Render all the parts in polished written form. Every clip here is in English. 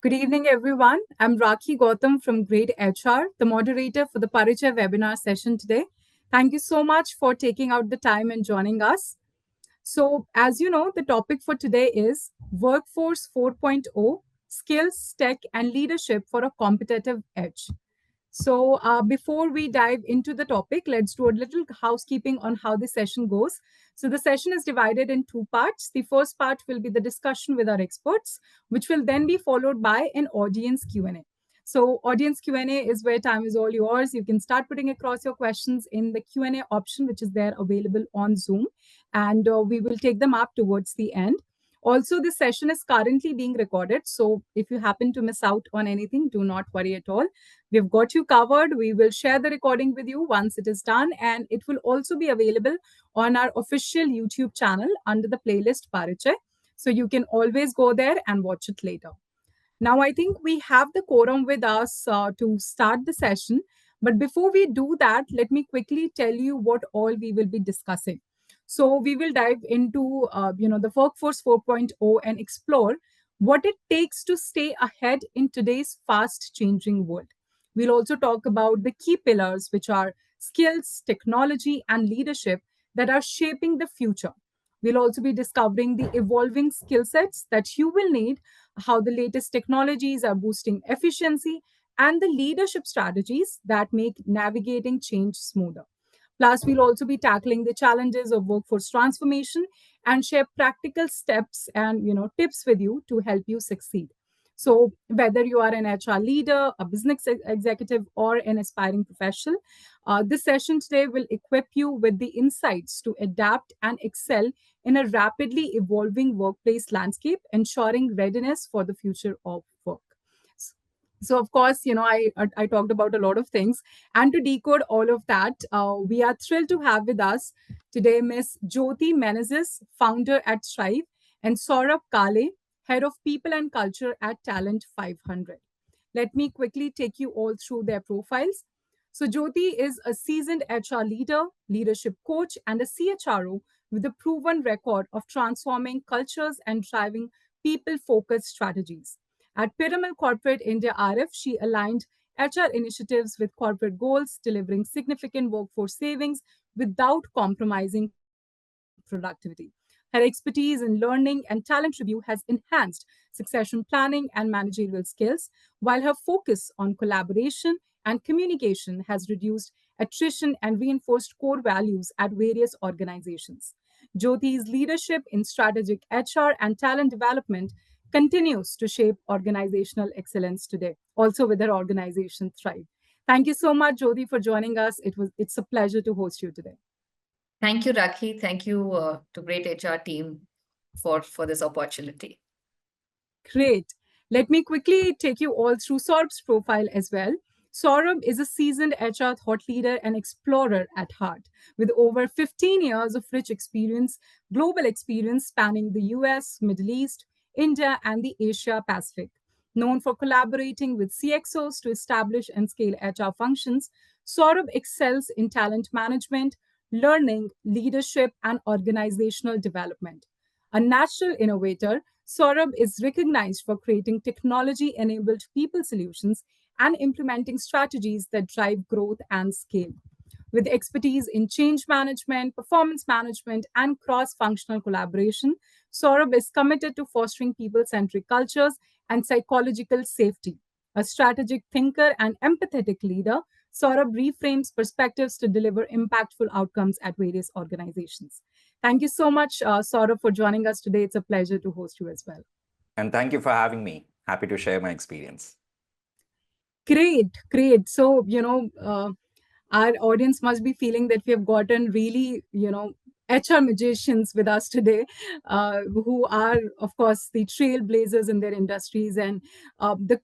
Good evening, everyone. I'm Rakhi Gautam from greytHR, the moderator for the Parichay webinar session today. Thank you so much for taking out the time and joining us. So, as you know, the topic for today is Workforce 4.0 Skills, Tech, and Leadership for a Competitive Edge. So, before we dive into the topic, let's do a little housekeeping on how the session goes. So, the session is divided in two parts. The first part will be the discussion with our experts, which will then be followed by an audience Q&A. So, audience Q&A is where time is all yours. You can start putting across your questions in the Q&A option, which is there available on Zoom, and we will take them up towards the end. Also, this session is currently being recorded. So, if you happen to miss out on anything, do not worry at all. We've got you covered. We will share the recording with you once it is done, and it will also be available on our official YouTube channel under the playlist Parichay. So you can always go there and watch it later. Now, I think we have the quorum with us to start the session. But before we do that, let me quickly tell you what all we will be discussing. So we will dive into the Workforce 4.0 and explore what it takes to stay ahead in today's fast changing world. We'll also talk about the key pillars, which are skills, technology, and leadership that are shaping the future. We'll also be discovering the evolving skill sets that you will need, how the latest technologies are boosting efficiency, and the leadership strategies that make navigating change smoother. Plus, we'll also be tackling the challenges of workforce transformation and share practical steps and tips with you to help you succeed. So, whether you are an HR leader, a business executive, or an aspiring professional, this session today will equip you with the insights to adapt and excel in a rapidly evolving workplace landscape, ensuring readiness for the future of work. So, of course, I talked about a lot of things, and to decode all of that, we are thrilled to have with us today Miss Jyoti Menezes, founder at Strive, and Saurabh Kale, head of people and culture at Talent 500. Let me quickly take you all through their profiles. So, Jyoti is a seasoned HR leader, leadership coach, and a CHRO with a proven record of transforming cultures and driving people focused strategies. At Pyramid Corporate India RF, she aligned HR initiatives with corporate goals, delivering significant workforce savings without compromising productivity. Her expertise in learning and talent review has enhanced succession planning and managerial skills, while her focus on collaboration and communication has reduced attrition and reinforced core values at various organizations. Jyoti's leadership in strategic HR and talent development continues to shape organizational excellence today, also with her organization Thrive. Thank you so much, Jyoti, for joining us. It's a pleasure to host you today. Thank you, Rakhi. Thank you to greytHR team for this opportunity. Great. Let me quickly take you all through Saurabh's profile as well. Saurabh is a seasoned HR thought leader and explorer at heart, with over 15 years of rich experience, global experience spanning the US, Middle East, India, and the Asia Pacific. Known for collaborating with CXOs to establish and scale HR functions, Saurabh excels in talent management, learning, leadership, and organizational development. A natural innovator, Saurabh is recognized for creating technology enabled people solutions and implementing strategies that drive growth and scale. With expertise in change management, performance management, and cross functional collaboration, Saurabh is committed to fostering people centric cultures and psychological safety. A strategic thinker and empathetic leader, Saurabh reframes perspectives to deliver impactful outcomes at various organizations. Thank you so much, Saurabh, for joining us today. It's a pleasure to host you as well. And thank you for having me. Happy to share my experience. Great, great. So, our audience must be feeling that we have gotten really, HR magicians with us today, who are, of course, the trailblazers in their industries. And the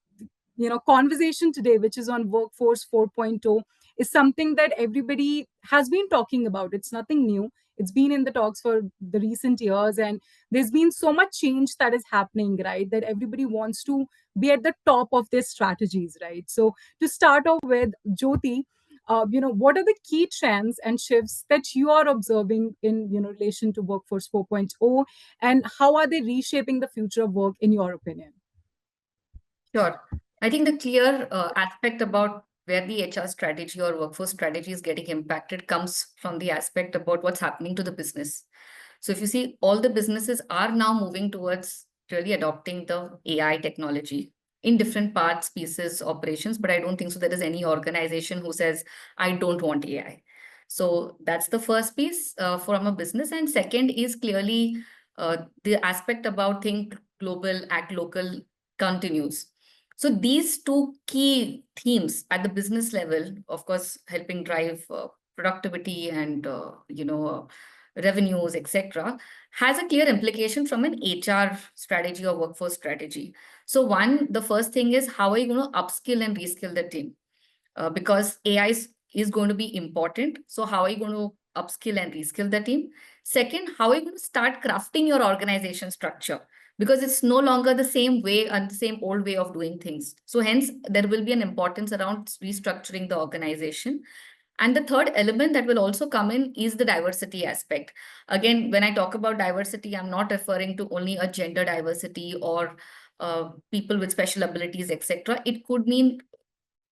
conversation today, which is on Workforce 4.0, is something that everybody has been talking about. It's nothing new. It's been in the talks for the recent years, and there's been so much change that is happening, right? That everybody wants to be at the top of their strategies, right? So to start off with, Jyoti, what are the key trends and shifts that you are observing in relation to Workforce 4.0, and how are they reshaping the future of work in your opinion? Sure. I think the clear aspect about where the HR strategy or workforce strategy is getting impacted comes from the aspect about what's happening to the business. So if you see, all the businesses are now moving towards really adopting the AI technology in different parts, pieces, operations, but I don't think so there is any organization who says, I don't want AI. So that's the first piece from a business. And second is clearly the aspect about think global, act local continues. So these two key themes at the business level, of course, helping drive productivity and revenues, etc., has a clear implication from an HR strategy or workforce strategy. So one, the first thing is how are you going to upskill and reskill the team? Because AI is going to be important. So how are you going to upskill and reskill the team? Second, how are you going to start crafting your organization structure? Because it's no longer the same way and the same old way of doing things. So hence, there will be an importance around restructuring the organization. And the third element that will also come in is the diversity aspect. Again, when I talk about diversity, I'm not referring to only a gender diversity or people with special abilities, etc. It could mean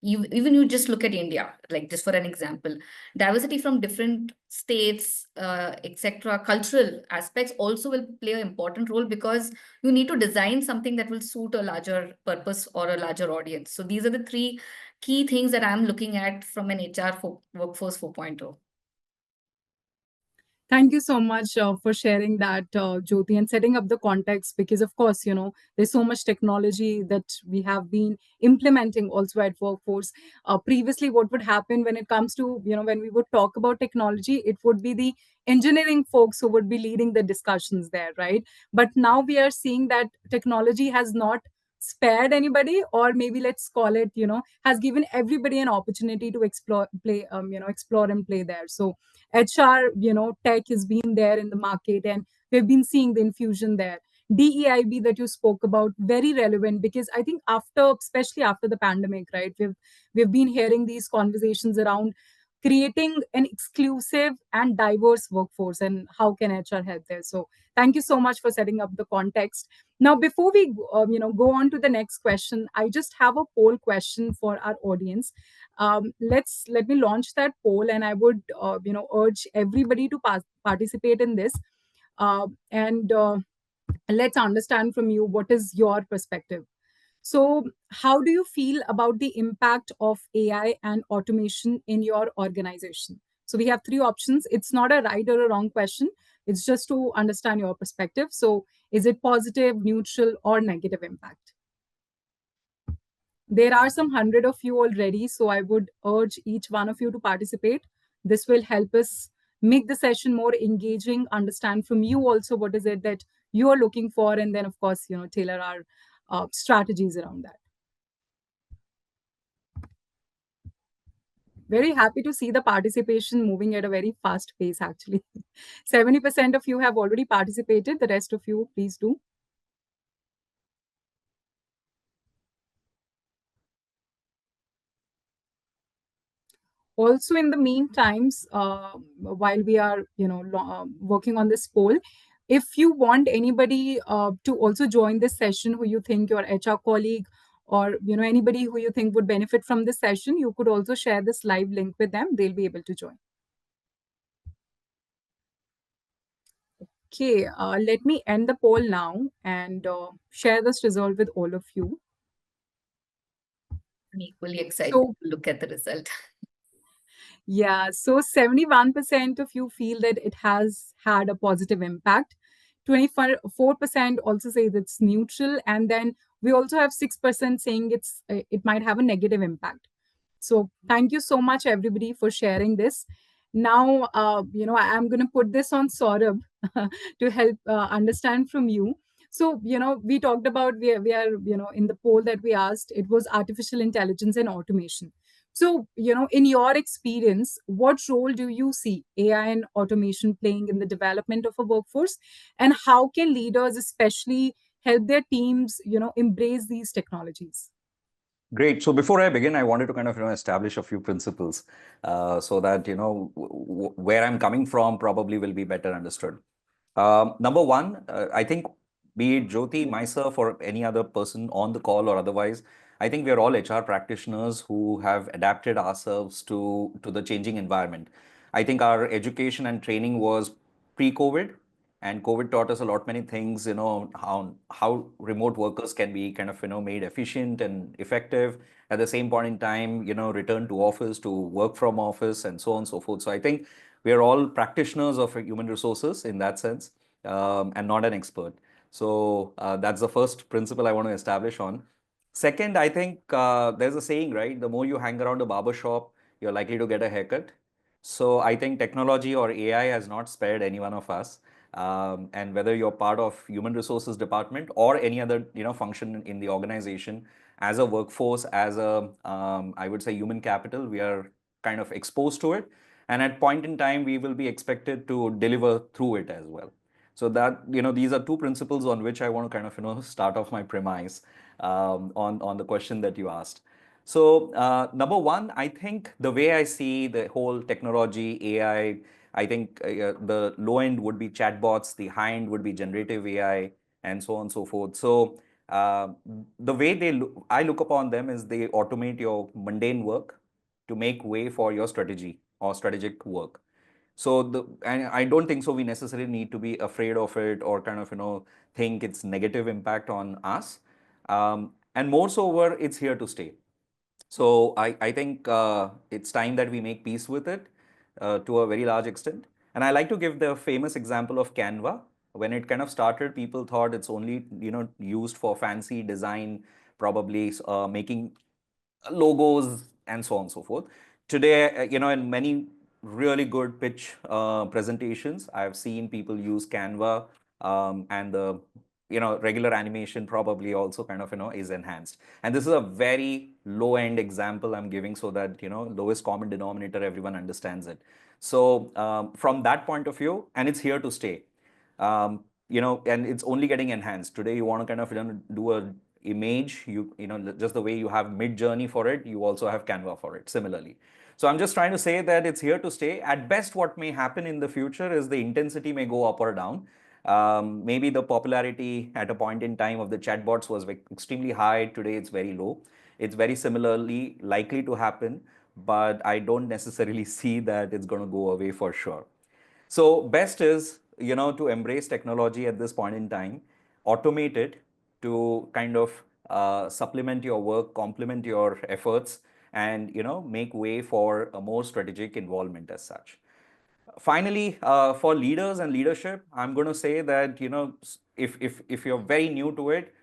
even you just look at India, like just for an example, diversity from different states, etc., cultural aspects also will play an important role because you need to design something that will suit a larger purpose or a larger audience. So these are the three key things that I'm looking at from an HR workforce 4.0. Thank you so much for sharing that, Jyoti, and setting up the context because, of course, there's so much technology that we have been implementing also at workforce. Previously, what would happen when it comes to, when we would talk about technology, it would be the engineering folks who would be leading the discussions there, right? But now we are seeing that technology has not spared anybody, or maybe let's call it, has given everybody an opportunity to explore and play there. So HR, tech has been there in the market, and we've been seeing the infusion there. DEIB that you spoke about, very relevant because I think especially after the pandemic, right? We've been hearing these conversations around creating an exclusive and diverse workforce, and how can HR help there. So thank you so much for setting up the context. Now, before we go on to the next question, I just have a poll question for our audience. Let me launch that poll, and I would urge everybody to participate in this, and let's understand from you what is your perspective. So, how do you feel about the impact of AI and automation in your organization? So, we have three options. It's not a right or a wrong question. It's just to understand your perspective. So, is it positive, neutral, or negative impact? There are some 100 of you already, so I would urge each one of you to participate. This will help us make the session more engaging, understand from you also what is it that you are looking for, and then, of course, tailor our strategies around that. Very happy to see the participation moving at a very fast pace, actually. 70% of you have already participated. The rest of you, please do. Also, in the meantimes, while we are working on this poll, if you want anybody to also join this session who you think your HR colleague, or anybody who you think would benefit from this session, you could also share this live link with them. They'll be able to join. Okay, let me end the poll now and share this result with all of you. I'm equally excited to look at the result. Yeah, so 71% of you feel that it has had a positive impact. 24% also say that it's neutral, and then we also have 6% saying it might have a negative impact. So thank you so much, everybody, for sharing this. Now, I'm going to put this on Saurabh to help understand from you. So, we talked about, we are, in the poll that we asked, it was artificial intelligence and automation. So, in your experience, what role do you see AI and automation playing in the development of a workforce? And how can leaders especially help their teams, embrace these technologies? Great. So before I begin, I wanted to kind of establish a few principles so that where I'm coming from probably will be better understood. Number one, I think be it Jyoti, myself, or any other person on the call or otherwise, I think we are all HR practitioners who have adapted ourselves to the changing environment. I think our education and training was pre-COVID, and COVID taught us a lot many things, how remote workers can be kind of, made efficient and effective. At the same point in time, return to office, to work from office, and so on and so forth. So I think we are all practitioners of human resources in that sense, and not an expert. So that's the first principle I want to establish on. Second, I think there's a saying, right? The more you hang around a barber shop, you're likely to get a haircut. So I think technology or AI has not spared any one of us. And whether you're part of human resources department or any other function in the organization, as a workforce, as a I would say human capital, we are kind of exposed to it, and at point in time we will be expected to deliver through it as well. So that, these are two principles on which I want to kind of start off my premise on the question that you asked. So number one, I think the way I see the whole technology, I think the low end would be chatbots, the high end would be generative AI, and so on and so forth. So uh, the way I look upon them is they automate your mundane work to make way for your strategy or strategic work. So and I don't think so we necessarily need to be afraid of it or kind of think it's negative impact on us. And more so over, it's here to stay. So I think it's time that we make peace with it to a very large extent. And I like to give the famous example of Canva. When it kind of started, people thought it's only used for fancy design, probably making logos and so on and so forth. Today, in many really good pitch presentations, I've seen people use Canva, and the regular animation probably also kind of is enhanced. And this is a very low end example I'm giving so that lowest common denominator, everyone understands it. So from that point of view, and it's here to stay. And it's only getting enhanced. Today, you want to kind of do a image, just the way you have Mid Journey for it, you also have Canva for it similarly. So I'm just trying to say that it's here to stay. At best, what may happen in the future is the intensity may go up or down. Maybe the popularity at a point in time of the chatbots was extremely high. Today, it's very low. It's very similarly likely to happen, but I don't necessarily see that it's going to go away for sure. So best is, to embrace technology at this point in time, automate it to kind of supplement your work, complement your efforts, and, make way for a more strategic involvement as such. Finally, for leaders and leadership, I'm going to say that, if you're very new to it,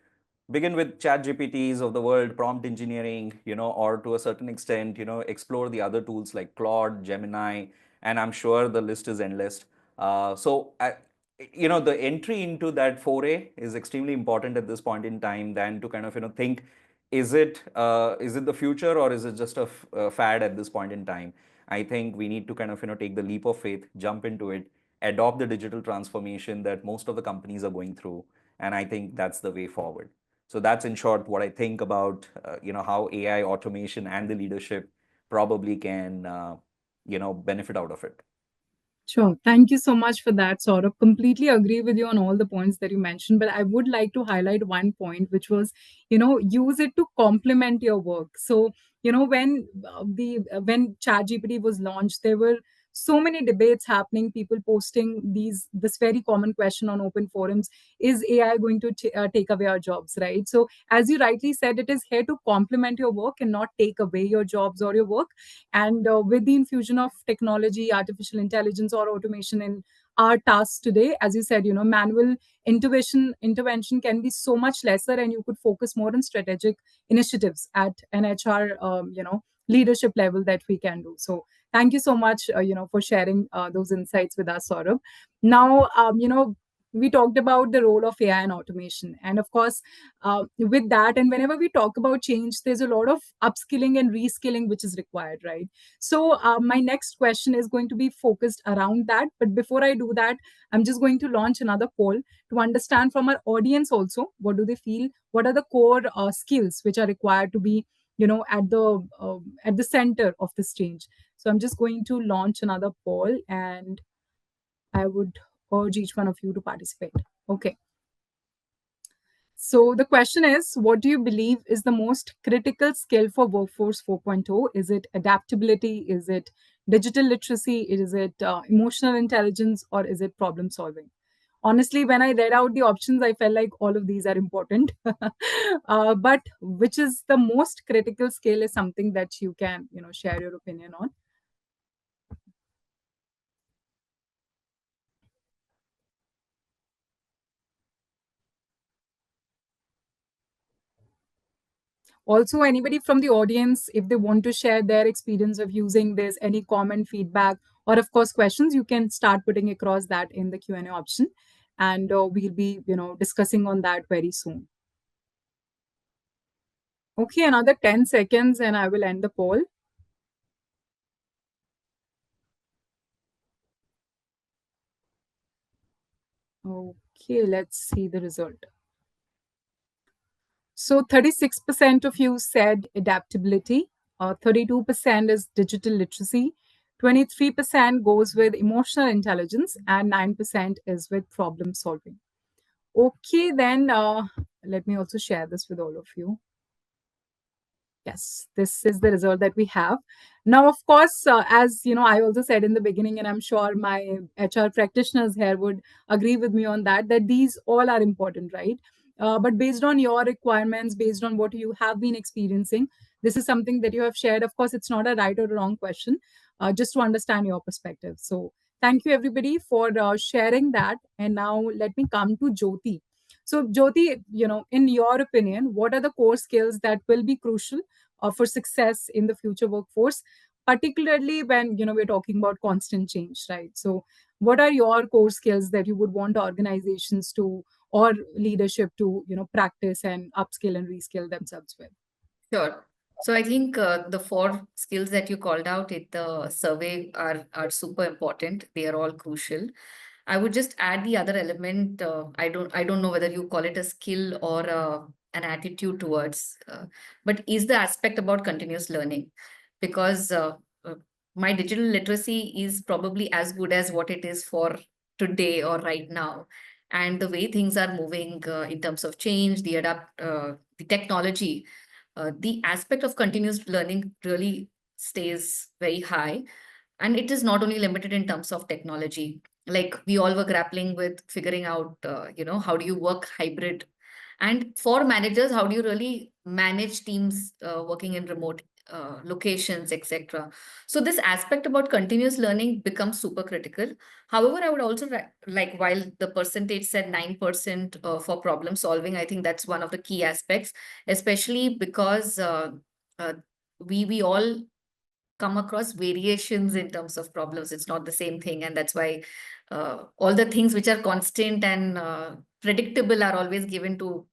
begin with chat GPTs of the world, prompt engineering, or to a certain extent, explore the other tools like Claude, Gemini, and I'm sure the list is endless. The entry into that foray is extremely important at this point in time than to kind of, think, is it the future or is it just a fad at this point in time? I think we need to kind of, take the leap of faith, jump into it, adopt the digital transformation that most of the companies are going through. And I think that's the way forward. So that's in short what I think about how AI automation and the leadership probably can benefit out of it. Sure. Thank you so much for that, Saurabh. Completely agree with you on all the points that you mentioned, but I would like to highlight one point, which was, use it to complement your work. So, when ChatGPT was launched, there were so many debates happening, people posting this very common question on open forums: is AI going to take away our jobs? Right. So, as you rightly said, it is here to complement your work and not take away your jobs or your work. And with the infusion of technology, artificial intelligence, or automation in our tasks today, as you said, manual intervention can be so much lesser, and you could focus more on strategic initiatives at an HR, leadership level that we can do. So thank you so much, for sharing those insights with us, Saurabh. Now, we talked about the role of AI and automation, and of course, with that, and whenever we talk about change, there's a lot of upskilling and reskilling which is required, right? So my next question is going to be focused around that, but before I do that, I'm just going to launch another poll to understand from our audience also, what do they feel, what are the core skills which are required to be at the center of this change. So I'm just going to launch another poll, and I would urge each one of you to participate. Okay. So the question is, what do you believe is the most critical skill for Workforce 4.0? Is it adaptability? Is it digital literacy? Is it emotional intelligence? Or is it problem solving? Honestly, when I read out the options, I felt like all of these are important. But which is the most critical skill is something that you can, share your opinion on. Also, anybody from the audience, if they want to share their experience of using this, any comment, feedback, or of course questions, you can start putting across that in the Q&A option, and we'll be discussing on that very soon. Okay, another 10 seconds and I will end the poll. Okay, let's see the result. So 36% of you said adaptability, 32% is digital literacy, 23% goes with emotional intelligence, and 9% is with problem solving. Okay, then let me also share this with all of you. Yes, this is the result that we have. Now, of course, as you know, I also said in the beginning, and I'm sure my HR practitioners here would agree with me on that, that these all are important, right? But based on your requirements, based on what you have been experiencing, this is something that you have shared. Of course, it's not a right or a wrong question, just to understand your perspective. So, thank you everybody for sharing that. And now let me come to Jyoti. So, Jyoti, in your opinion, what are the core skills that will be crucial for success in the future workforce, particularly when we're talking about constant change, right? So what are your core skills that you would want organizations to, or leadership to, practice and upskill and reskill themselves with? Sure. So I think the four skills that you called out in the survey are super important. They are all crucial. I would just add the other element. I don't know whether you call it a skill or an attitude towards, but is the aspect about continuous learning, because uh, my digital literacy is probably as good as what it is for today or right now, and the way things are moving in terms of change, the technology, the aspect of continuous learning really stays very high. And it is not only limited in terms of technology. Like we all were grappling with figuring out, how do you work hybrid? And for managers, how do you really manage teams working in remote locations, etc. So this aspect about continuous learning becomes super critical. However, I would also like, while the percentage said 9% for problem solving, I think that's one of the key aspects, especially because uh, we all come across variations in terms of problems. It's not the same thing. And that's why all the things which are constant and predictable are always given to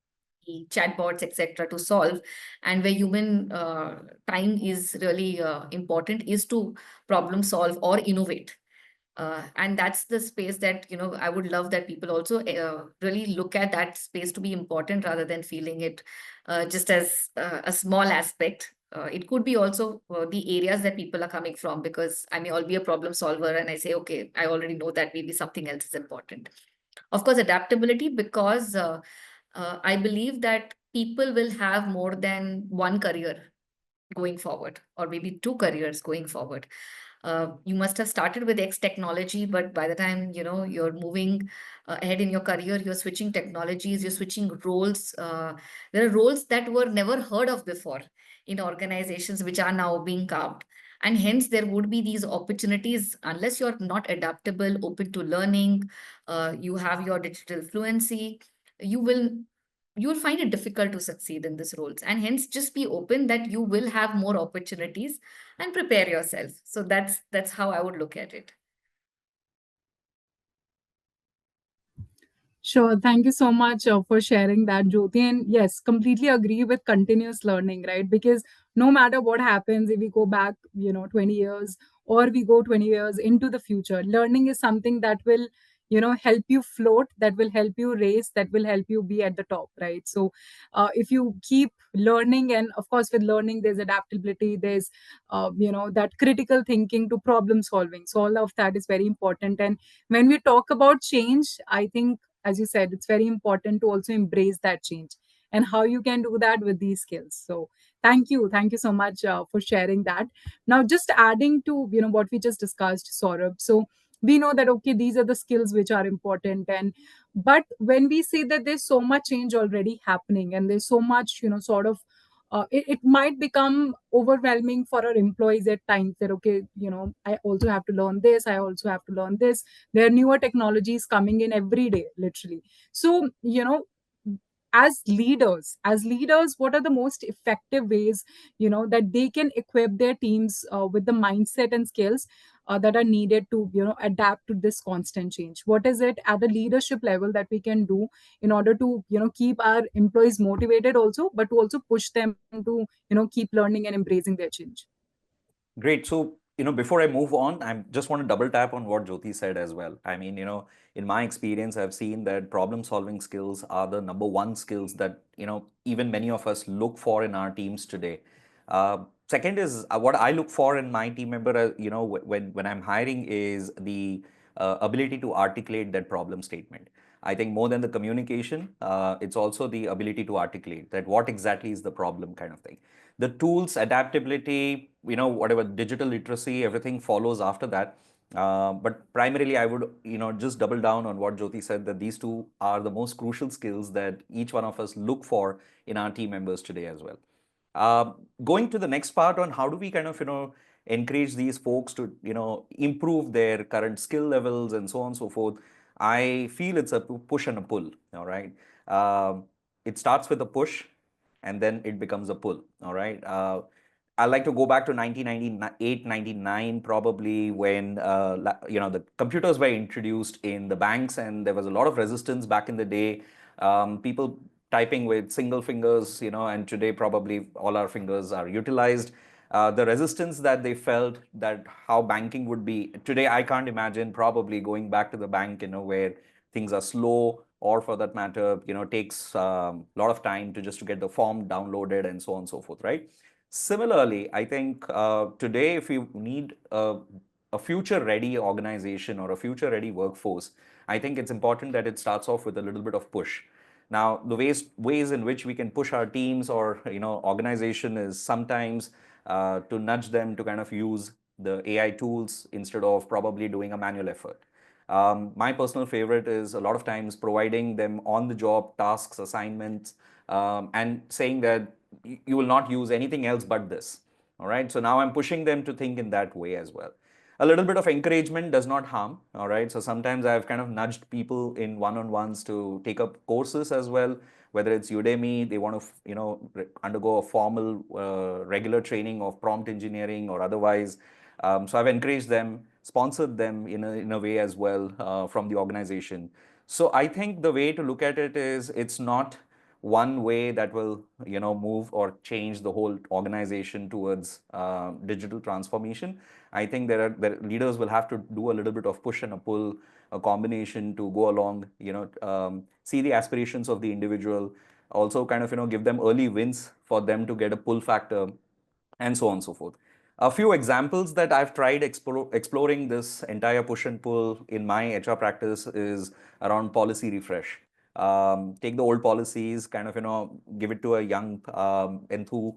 the chatbots, etc., to solve. And where human time is really important is to problem solve or innovate. And that's the space that, I would love that people also really look at that space to be important rather than feeling it just as a small aspect. It could be also the areas that people are coming from, because I may all be a problem solver and I say, okay, I already know that maybe something else is important. Of course, adaptability, because I believe that people will have more than one career going forward, or maybe two careers going forward. You must have started with X technology, but by the time you're moving ahead in your career, you're switching technologies, you're switching roles. There are roles that were never heard of before in organizations, which are now being carved. And hence, there would be these opportunities unless you're not adaptable, open to learning, you have your digital fluency, you will you will find it difficult to succeed in these roles. And hence, just be open that you will have more opportunities and prepare yourself. So that's how I would look at it. Sure. Thank you so much for sharing that, Jyoti. And yes, completely agree with continuous learning, right? Because no matter what happens, if we go back, 20 years or we go 20 years into the future, learning is something that will, help you float, that will help you race, that will help you be at the top, right? So if you keep learning, and of course, with learning, there's adaptability, there's, that critical thinking to problem solving. So all of that is very important. And when we talk about change, I think as you said, it's very important to also embrace that change, and how you can do that with these skills. So thank you so much for sharing that. Now, just adding to what we just discussed, Saurabh. So we know that, okay, these are the skills which are important, and but when we see that there's so much change already happening, and there's so much sort of it might become overwhelming for our employees at times, that, okay, I also have to learn this, I also have to learn this. There are newer technologies coming in every day, literally. So as leaders, what are the most effective ways that they can equip their teams with the mindset and skills that are needed to adapt to this constant change? What is it at the leadership level that we can do in order to keep our employees motivated also, but to also push them to keep learning and embracing their change? Great. So, before I move on, I just want to double tap on what Jyoti said as well. I mean, in my experience, I've seen that problem solving skills are the number one skills that, even many of us look for in our teams today. Second is what I look for in my team member, when I'm hiring, is the ability to articulate that problem statement. I think more than the communication, it's also the ability to articulate that what exactly is the problem, kind of thing. The tools, adaptability, whatever, digital literacy, everything follows after that. But primarily, I would, just double down on what Jyoti said, that these two are the most crucial skills that each one of us look for in our team members today as well. Going to the next part on how do we kind of, encourage these folks to, improve their current skill levels and so on and so forth. I feel it's a push and a pull, all right? It starts with a push, and then it becomes a pull, all right? I like to go back to 1998, 99, probably, when the computers were introduced in the banks, and there was a lot of resistance back in the day. People typing with single fingers, and today probably all our fingers are utilized. The resistance that they felt, that how banking would be today, I can't imagine probably going back to the bank, where things are slow, or for that matter, takes a lot of time to just to get the form downloaded and so on and so forth, right? Similarly, I think today, if you need a future-ready organization or a future-ready workforce, I think it's important that it starts off with a little bit of push. Now, the ways in which we can push our teams or organization is sometimes to nudge them to kind of use the AI tools instead of probably doing a manual effort. My personal favorite is a lot of times providing them on-the-job tasks, assignments, and saying that you will not use anything else but this. All right. So now I'm pushing them to think in that way as well. A little bit of encouragement does not harm. All right. So sometimes I've kind of nudged people in one-on-ones to take up courses as well, whether it's Udemy, they want to, undergo a formal, regular training of prompt engineering or otherwise. So I've encouraged them, sponsored them in a way as well from the organization. So I think the way to look at it is it's not one way that will move or change the whole organization towards digital transformation. I think there leaders will have to do a little bit of push and a pull, a combination to go along, see the aspirations of the individual, also kind of give them early wins for them to get a pull factor, and so on and so forth. A few examples that I've tried exploring this entire push and pull in my HR practice is around policy refresh. Take the old policies, kind of give it to a young enthu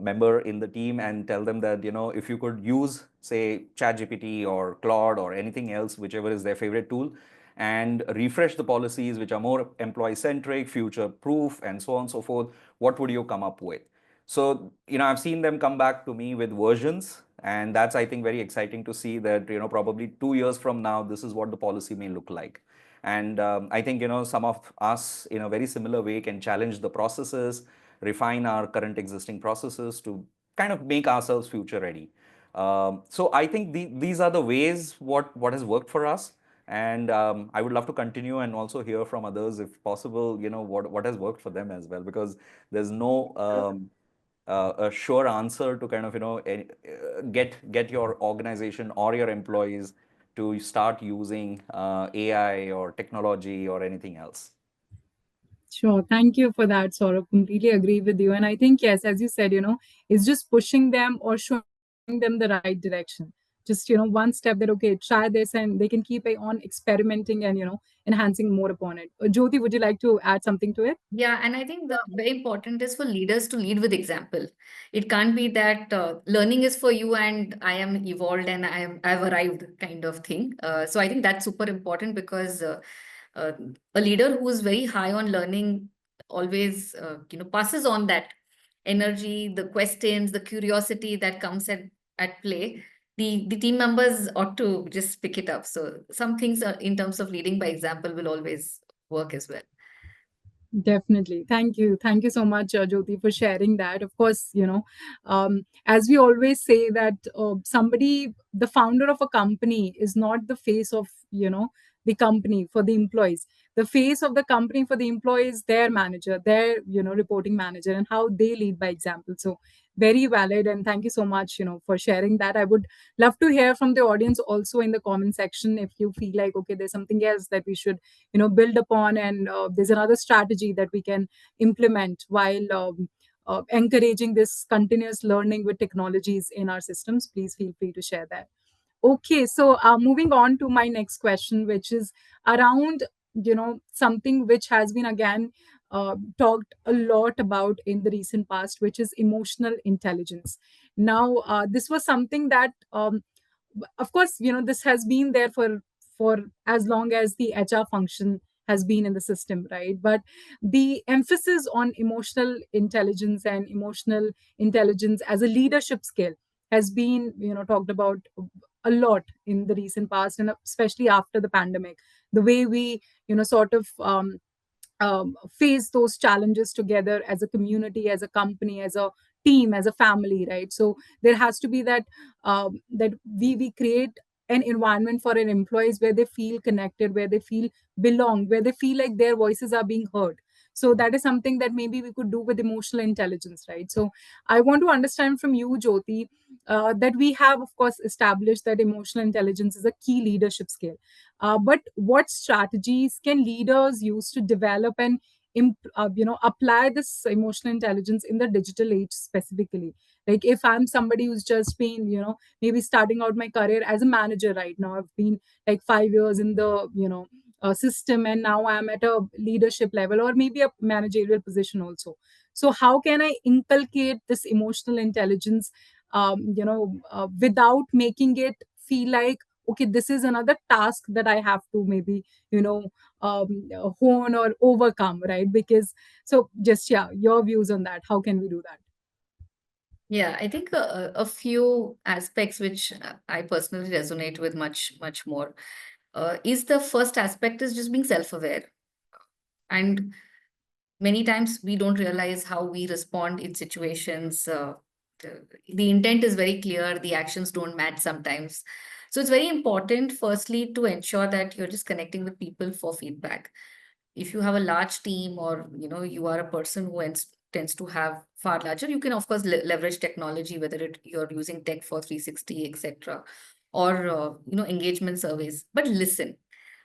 member in the team, and tell them that if you could use, say, ChatGPT or Claude or anything else, whichever is their favorite tool, and refresh the policies which are more employee centric, future proof, and so on and so forth, what would you come up with? So, I've seen them come back to me with versions, and that's, I think, very exciting to see that, probably 2 years from now, this is what the policy may look like. And I think, some of us in a very similar way can challenge the processes, refine our current existing processes to kind of make ourselves future ready. So I think these are the ways what has worked for us. And I would love to continue and also hear from others, if possible, what has worked for them as well, because there's no a sure answer to kind of get your organization or your employees to start using AI or technology or anything else. Sure. Thank you for that, Saurabh. Completely agree with you. And I think, yes, as you said, it's just pushing them or showing them the right direction. just one step that, okay, try this, and they can keep on experimenting and enhancing more upon it. Jyoti, would you like to add something to it? Yeah, and I think the very important is for leaders to lead with example. It can't be that learning is for you and I am evolved and I've arrived kind of thing. So I think that's super important because uh, a leader who is very high on learning always passes on that energy, the questions, the curiosity that comes at play. The team members ought to just pick it up. So some things in terms of leading by example will always work as well. Definitely. Thank you. Thank you so much, Jyoti, for sharing that. Of course, as we always say that the founder of a company is not the face of, the company for the employees. The face of the company for the employees, their manager, their, reporting manager, and how they lead by example. So very valid. And thank you so much, for sharing that. I would love to hear from the audience also in the comment section if you feel like, okay, there's something else that we should build upon, and there's another strategy that we can implement while encouraging this continuous learning with technologies in our systems. Please feel free to share that. Okay, so moving on to my next question, which is around something which has been again talked a lot about in the recent past, which is emotional intelligence. Now, this was something that of course this has been there for as long as the HR function has been in the system, right? But the emphasis on emotional intelligence and emotional intelligence as a leadership skill has been talked about a lot in the recent past, and especially after the pandemic, the way we sort of face those challenges together as a community, as a company, as a team, as a family, right? So there has to be that we create an environment for our employees where they feel connected, where they feel belong, where they feel like their voices are being heard. So that is something that maybe we could do with emotional intelligence, right? So I want to understand from you, Jyoti, that we have of course established that emotional intelligence is a key leadership skill, but what strategies can leaders use to develop and apply this emotional intelligence in the digital age specifically? Like if I'm somebody who's just been maybe starting out my career as a manager right now, I've been like 5 years in the system, and now I'm at a leadership level or maybe a managerial position also. So how can I inculcate this emotional intelligence without making it feel like, okay, this is another task that I have to maybe hone or overcome, right? Because so just, yeah, your views on that, how can we do that? Yeah, I think a few aspects which I personally resonate with much, much more is the first aspect is just being self-aware. And many times we don't realize how we respond in situations. The intent is very clear, the actions don't match sometimes. So it's very important, firstly, to ensure that you're just connecting with people for feedback. If you have a large team or you are a person who tends to have far larger, you can of course leverage technology, whether you're using tech for 360, etc., or engagement surveys. But listen,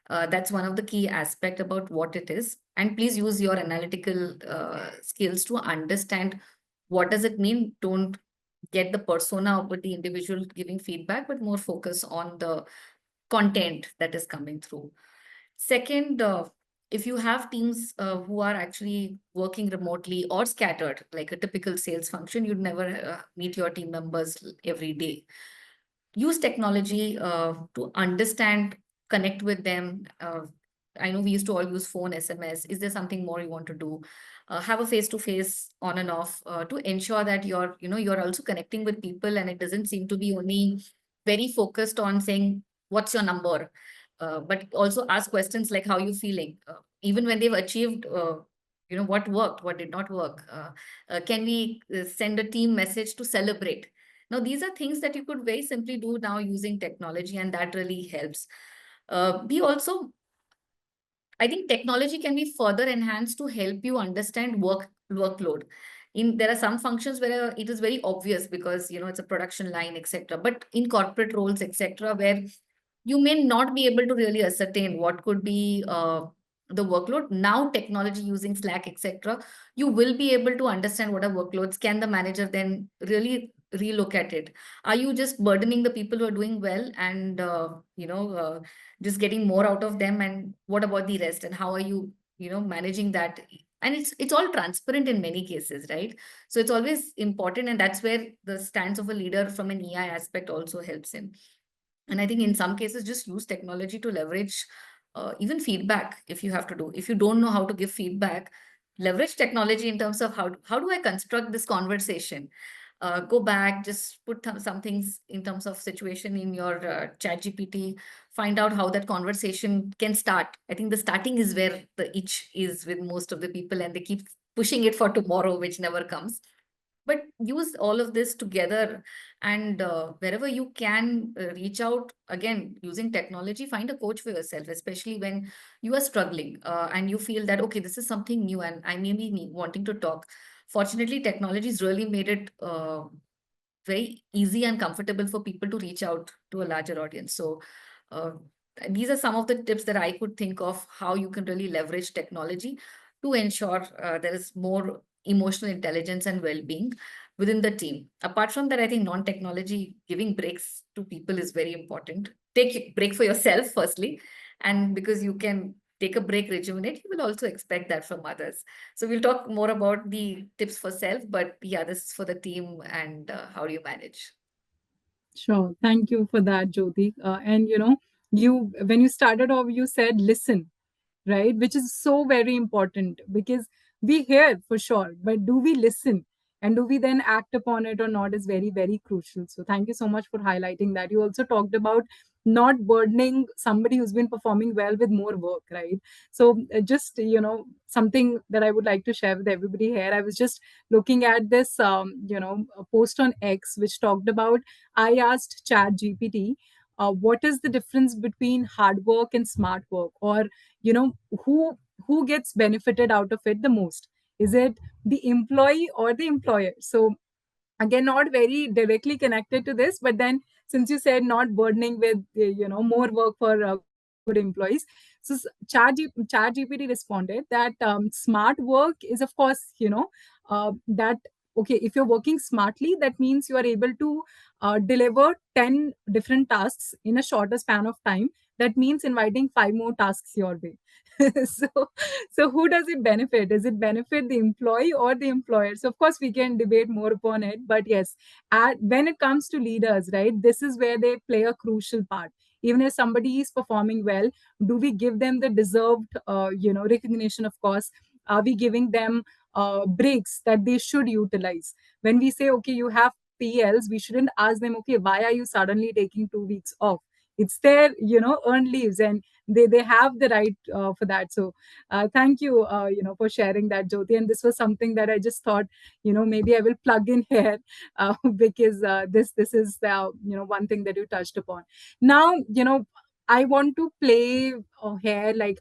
that's one of the key aspect about what it is. And please use your analytical skills to understand what does it mean. Don't get the persona of the individual giving feedback, but more focus on the content that is coming through. Second, if you have teams who are actually working remotely or scattered, like a typical sales function, you'd never meet your team members every day. Use technology to understand, connect with them. I know we used to all use phone, SMS. Is there something more you want to do? Have a face-to-face on and off to ensure that you're also connecting with people, and it doesn't seem to be only very focused on saying, what's your number? But also ask questions like, how are you feeling? Even when they've achieved, what worked, what did not work? Can we send a team message to celebrate? Now, these are things that you could very simply do now using technology, and that really helps. Be also, I think technology can be further enhanced to help you understand workload. There are some functions where it is very obvious because it's a production line, etc. But in corporate roles, etc., where you may not be able to really ascertain what could be the workload. Now, technology using Slack, etc., you will be able to understand what are workloads. Can the manager then really relook at it? Are you just burdening the people who are doing well and just getting more out of them? And what about the rest? And how are you, managing that? And it's all transparent in many cases, right? So it's always important, and that's where the stance of a leader from an EI aspect also helps in. And I think in some cases, just use technology to leverage even feedback. If you have to do, if you don't know how to give feedback, leverage technology in terms of how do I construct this conversation. Go back, just put some things in terms of situation in your chat GPT, find out how that conversation can start. I think the starting is where the itch is with most of the people, and they keep pushing it for tomorrow, which never comes. But use all of this together, and wherever you can reach out, again using technology, find a coach for yourself, especially when you are struggling and you feel that, okay, this is something new and I may be wanting to talk. Fortunately, technology has really made it very easy and comfortable for people to reach out to a larger audience. So uh, these are some of the tips that I could think of, how you can really leverage technology to ensure there is more emotional intelligence and well-being within the team. Apart from that, I think non-technology, giving breaks to people is very important. Take a break for yourself, firstly, and because you can take a break, rejuvenate, you will also expect that from others. So we'll talk more about the tips for self, but yeah, this is for the team and how do you manage. Sure. Thank you for that, Jyoti. And you when you started off, you said listen, right? Which is so very important because we hear for sure, but do we listen? And do we then act upon it or not is very, very crucial. So thank you so much for highlighting that. You also talked about not burdening somebody who's been performing well with more work, right? So just, something that I would like to share with everybody here. I was just looking at this, a post on X, which talked about, I asked Chat GPT, what is the difference between hard work and smart work? Or you know who gets benefited out of it the most? Is it the employee or the employer? So again, not very directly connected to this, but then since you said not burdening with more work for good employees, so chat gpt responded that smart work is, of course, that okay, if you're working smartly, that means you are able to deliver 10 different tasks in a shorter span of time. That means inviting 5 more tasks your way. so who does it benefit? Is it benefit the employee or the employer? So of course we can debate more upon it, but yes, when it comes to leaders, right, this is where they play a crucial part. Even if somebody is performing well, do we give them the deserved recognition? Of course, are we giving them breaks that they should utilize? When we say, okay, you have PLs, we shouldn't ask them, okay, why are you suddenly taking 2 weeks off? It's their earned leaves, and they have the right for that. So thank you for sharing that, Jyoti. And this was something that I just thought, maybe I will plug in here, because this is one thing that you touched upon. Now, I want to play here, like,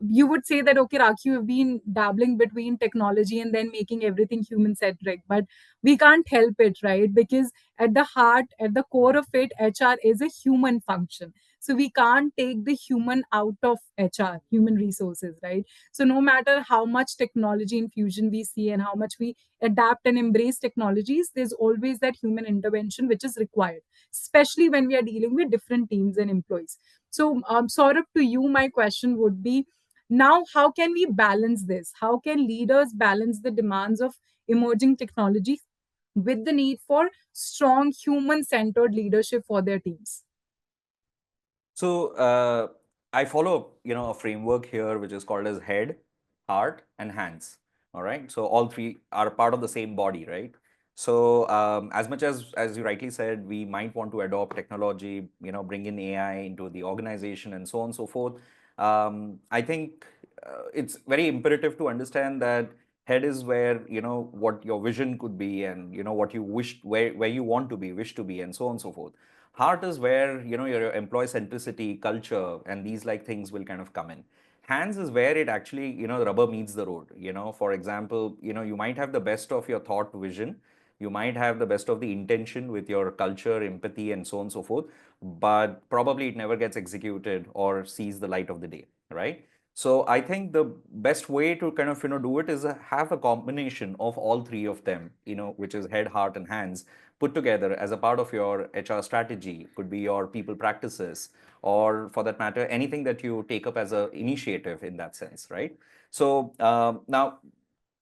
you would say that, okay, Rakhi, you've been dabbling between technology and then making everything human centric, but we can't help it, right? Because at the heart, at the core of it, HR is a human function. So we can't take the human out of HR, human resources, right? So no matter how much technology infusion we see and how much we adapt and embrace technologies, there's always that human intervention which is required, especially when we are dealing with different teams and employees. So, Saurabh, to you, my question would be, now, how can we balance this? How can leaders balance the demands of emerging technology with the need for strong human centered leadership for their teams? So I follow, a framework here which is called as head, heart, and hands. All right. So all three are part of the same body, right? So as much as you rightly said, we might want to adopt technology, bring in AI into the organization and so on and so forth. I think it's very imperative to understand that head is where what your vision could be, and what you wish, where you want to be, wish to be, and so on and so forth. Heart is where your employee centricity, culture, and these like things will kind of come in. Hands is where it actually the rubber meets the road. For example, you might have the best of your thought vision, you might have the best of the intention with your culture, empathy, and so on and so forth, but probably it never gets executed or sees the light of the day, right? So I think the best way to kind of, do it is have a combination of all three of them, which is head, heart, and hands put together as a part of your HR strategy. Could be your people practices, or for that matter, anything that you take up as an initiative in that sense, right? So now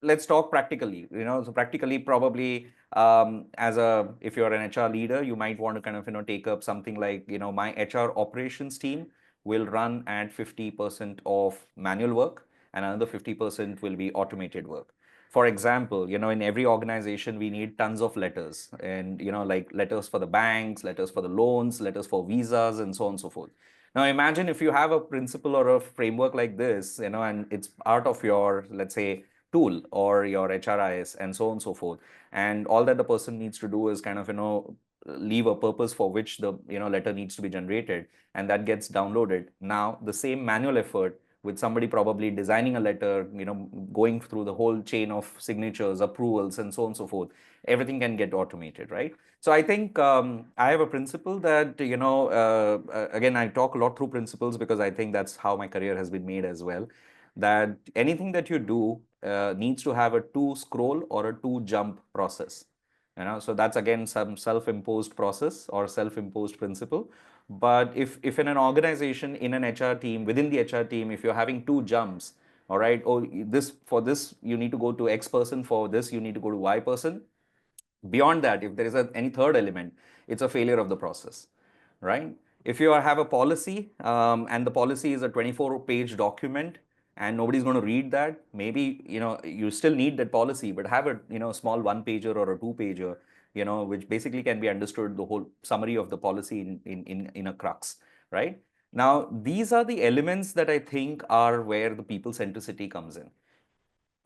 let's talk practically. So practically, probably as a if you're an HR leader, you might want to kind of take up something like my HR operations team will run at 50% of manual work, and another 50% will be automated work. For example, in every organization we need tons of letters, and like letters for the banks, letters for the loans, letters for visas, and so on and so forth. Now imagine if you have a principle or a framework like this, and it's part of your, let's say, tool or your HRIS and so on and so forth. And all that the person needs to do is kind of, leave a purpose for which the, letter needs to be generated, and that gets downloaded. Now, the same manual effort with somebody probably designing a letter, going through the whole chain of signatures, approvals, and so on and so forth, everything can get automated, right? So I think I have a principle that, again, I talk a lot through principles because I think that's how my career has been made as well, that anything that you do needs to have a two scroll or a two jump process. So that's again some self-imposed process or self-imposed principle. But if in an organization, in an HR team, within the HR team, if you're having two jumps, all right, oh, this for this you need to go to X person, for this you need to go to Y person. Beyond that, if there is any third element, it's a failure of the process, right? If you have a policy, and the policy is a 24-page document, and nobody's going to read that, maybe you still need that policy, but have a small one pager or a two pager, which basically can be understood the whole summary of the policy in a crux, right? Now these are the elements that I think are where the people centricity comes in.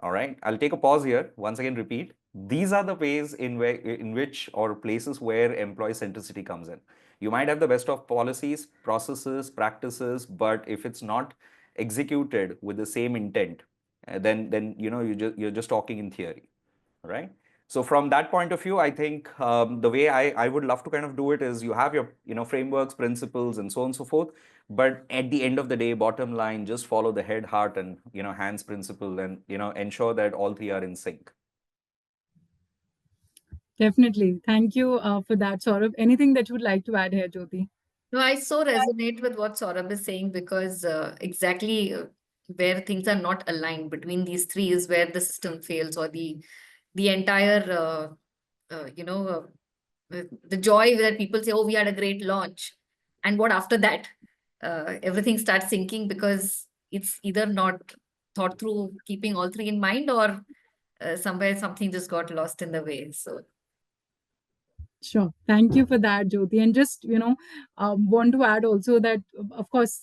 All right, I'll take a pause here. Once again, repeat. These are the ways in which or places where employee centricity comes in. You might have the best of policies, processes, practices, but if it's not executed with the same intent, then you're just talking in theory, right? So from that point of view, I think the way I would love to kind of do it is you have your frameworks, principles, and so on and so forth. But at the end of the day, bottom line, just follow the head, heart, and hands principle, and ensure that all three are in sync. Definitely. Thank you for that, Saurabh. Anything that you would like to add here, Jyoti? No, I so resonate with what Saurabh is saying because exactly where things are not aligned between these three is where the system fails, or the entire the joy that people say, oh, we had a great launch, and what after that, everything starts sinking because it's either not thought through, keeping all three in mind, or somewhere something just got lost in the way. So Sure. Thank you for that, Jyoti. And just, want to add also that, of course,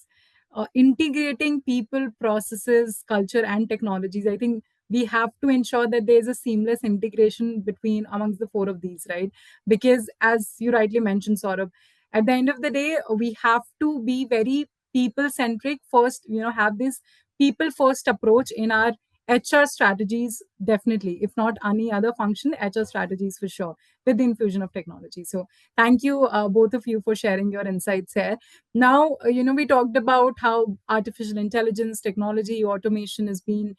integrating people, processes, culture, and technologies, I think we have to ensure that there's a seamless integration between amongst the four of these, right? Because as you rightly mentioned, Saurabh, at the end of the day, we have to be very people centric first, have this people first approach in our HR strategies, definitely. If not any other function, HR strategies for sure, with the infusion of technology. So thank you, both of you, for sharing your insights here. Now, we talked about how artificial intelligence, technology, automation has been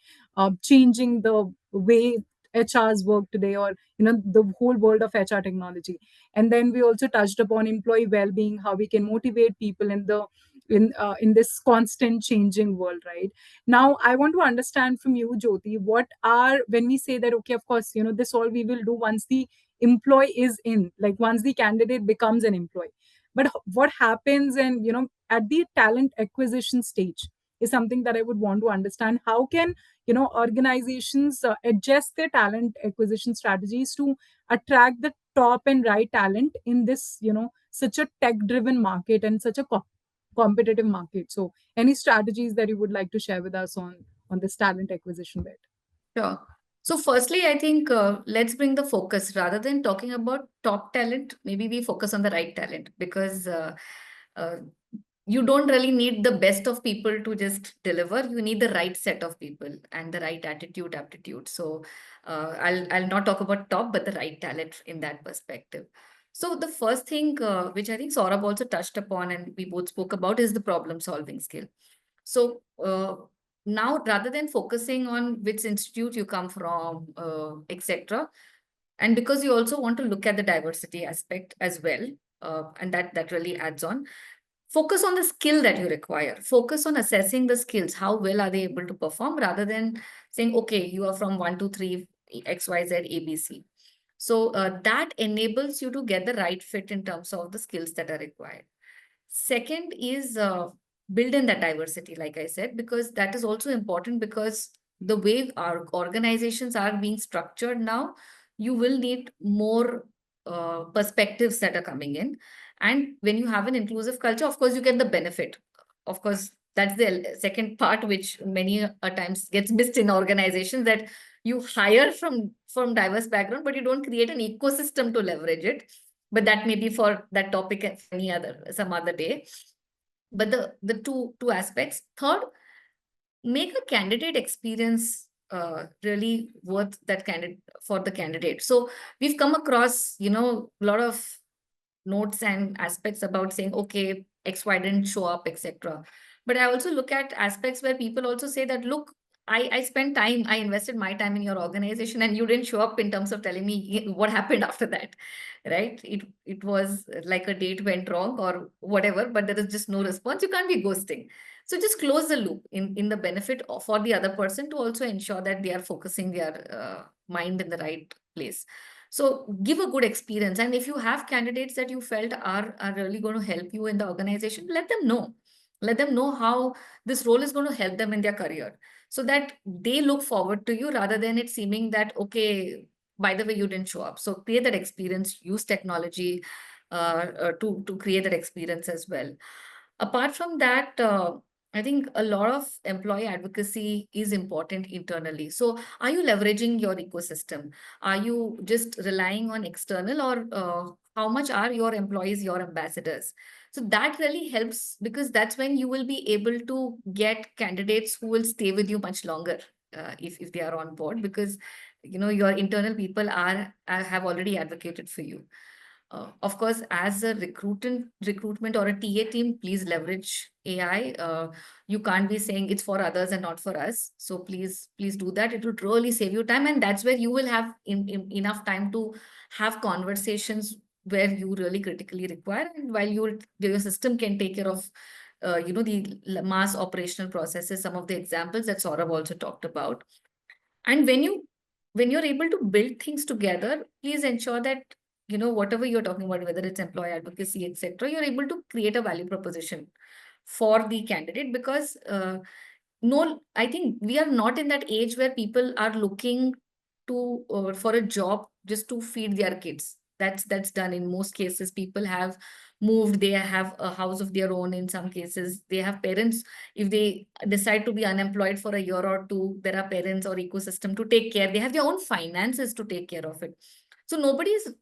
changing the way HRs work today, or the whole world of HR technology. And then we also touched upon employee well-being, how we can motivate people in this constant changing world, right? Now I want to understand from you, Jyoti, what are, when we say that, okay, of course, this all we will do once the employee is in, like once the candidate becomes an employee, but what happens, and at the talent acquisition stage is something that I would want to understand. How can organizations adjust their talent acquisition strategies to attract the top and right talent in this such a tech driven market and such a competitive market? So any strategies that you would like to share with us on this talent acquisition bit? sure. So firstly, I think let's bring the focus rather than talking about top talent. Maybe we focus on the right talent because uh, you don't really need the best of people to just deliver. You need the right set of people and the right attitude, aptitude. So I'll not talk about top, but the right talent in that perspective. So the first thing which I think Saurabh also touched upon and we both spoke about is the problem solving skill. So now rather than focusing on which institute you come from, etc., and because you also want to look at the diversity aspect as well, and that really adds on. Focus on the skill that you require. Focus on assessing the skills. How well are they able to perform, rather than saying, okay, you are from 1, 2, 3, XYZ, ABC. So that enables you to get the right fit in terms of the skills that are required. Second is build in that diversity, like I said, because that is also important, because the way our organizations are being structured now, you will need more perspectives that are coming in. And when you have an inclusive culture, of course, you get the benefit. Of course, that's the second part, which many a times gets missed in organizations, that you hire from diverse background, but you don't create an ecosystem to leverage it. But that may be for that topic any other some other day. But the two aspects. Third, make a candidate experience really worth that candidate for the candidate. So we've come across, a lot of notes and aspects about saying, okay, XY didn't show up, etc. But I also look at aspects where people also say that, look, I spent time, I invested my time in your organization, and you didn't show up in terms of telling me what happened after that, right? It was like a date went wrong or whatever, but there is just no response. You can't be ghosting. So just close the loop in the benefit for the other person, to also ensure that they are focusing their mind in the right place. So give a good experience. And if you have candidates that you felt are really going to help you in the organization, let them know. Let them know how this role is going to help them in their career, so that they look forward to you, rather than it seeming that, okay, by the way, you didn't show up. So create that experience, use technology to create that experience as well. Apart from that, I think a lot of employee advocacy is important internally. So are you leveraging your ecosystem? Are you just relying on external, or how much are your employees your ambassadors? So that really helps, because that's when you will be able to get candidates who will stay with you much longer, if they are on board, because your internal people have already advocated for you. Of course, as a recruitment or a TA team, please leverage AI. You can't be saying it's for others and not for us. So please do that. It would really save you time, and that's where you will have enough time to have conversations where you really critically require, and while your system can take care of, the mass operational processes. Some of the examples that Saurabh also talked about. And when you're able to build things together, please ensure that, whatever you're talking about, whether it's employee advocacy, etc., you're able to create a value proposition for the candidate. Because no, I think we are not in that age where people are looking to for a job just to feed their kids. That's done. In most cases, people have moved, they have a house of their own. In some cases, they have parents. If they decide to be unemployed for a year or two, there are parents or ecosystem to take care. They have their own finances to take care of it. So nobody is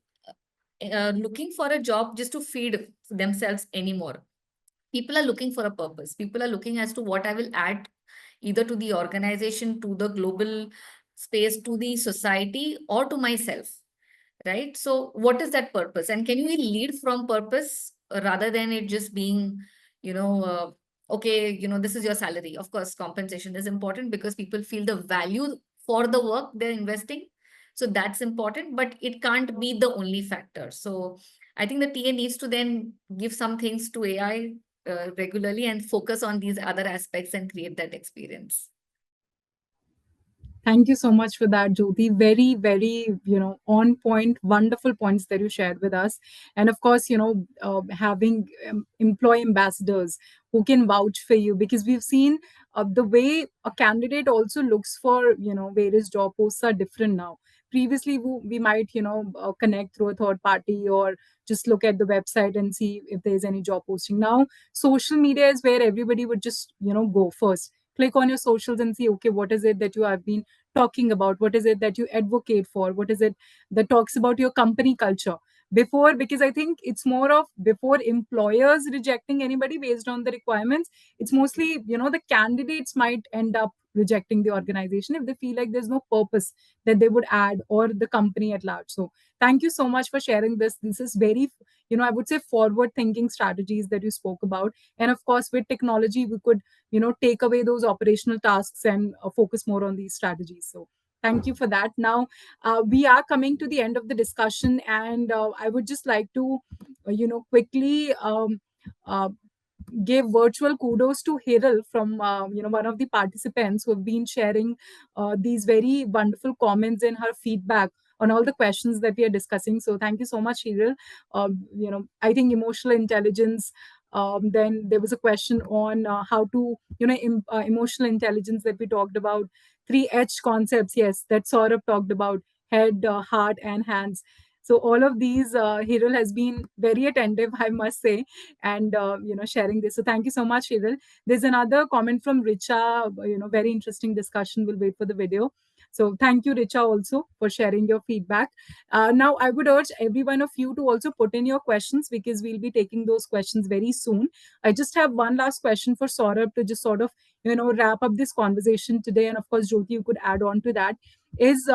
looking for a job just to feed themselves anymore. People are looking for a purpose. People are looking as to what I will add, either to the organization, to the global space, to the society, or to myself, right? So what is that purpose? And can you lead from purpose, rather than it just being, okay, this is your salary. Of course, compensation is important, because people feel the value for the work they're investing. So that's important, but it can't be the only factor. So I think the TA needs to then give some things to AI regularly, and focus on these other aspects and create that experience. Thank you so much for that, Jyoti. Very, very, on point, wonderful points that you shared with us. And of course, having employee ambassadors who can vouch for you, because we've seen the way a candidate also looks for, various job posts are different now. Previously, we might, connect through a third party, or just look at the website and see if there's any job posting. Now, social media is where everybody would just, go first. Click on your socials and see, okay, what is it that you have been talking about? What is it that you advocate for? What is it that talks about your company culture? before, because I think it's more of before employers rejecting anybody based on the requirements, it's mostly, the candidates might end up rejecting the organization if they feel like there's no purpose that they would add, or the company at large. So thank you so much for sharing this. This is very, I would say, forward thinking strategies that you spoke about. And of course, with technology, we could, take away those operational tasks and focus more on these strategies. So thank you for that. Now, we are coming to the end of the discussion, and I would just like to, quickly uh, give virtual kudos to Hiral from, one of the participants who have been sharing these very wonderful comments and her feedback on all the questions that we are discussing. So thank you so much, Hiral. I think emotional intelligence. Then there was a question on how to, emotional intelligence that we talked about. 3H concepts, yes, that Saurabh talked about: head, heart, and hands. So all of these, Hiral has been very attentive, I must say, and sharing this. So thank you so much, Hiral. There's another comment from Richa. Very interesting discussion. We'll wait for the video. So thank you, Richa, also for sharing your feedback. Now, I would urge every one of you to also put in your questions, because we'll be taking those questions very soon. I just have one last question for Saurabh to just sort of, wrap up this conversation today. And of course, Jyoti, you could add on to that. Is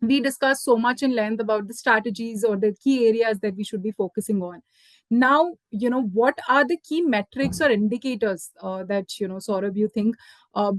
We discussed so much in length about the strategies or the key areas that we should be focusing on. Now, what are the key metrics or indicators that, Saurabh, you think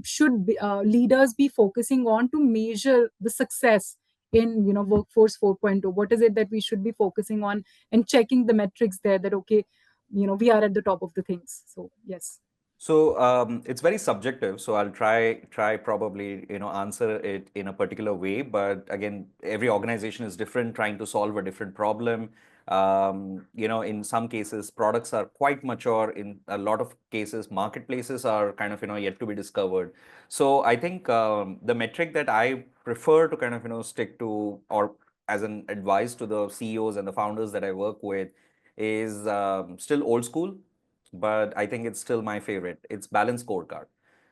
should leaders be focusing on to measure the success in, workforce 4.0? What is it that we should be focusing on and checking the metrics there, that, okay, we are at the top of the things? So yes. So it's very subjective. So I'll try probably answer it in a particular way. But again, every organization is different, trying to solve a different problem. In some cases, products are quite mature. In a lot of cases, marketplaces are kind of yet to be discovered. So I think the metric that I prefer to kind of stick to, or as an advice to the CEOs and the founders that I work with, is still old school, but I think it's still my favorite. It's balance scorecard.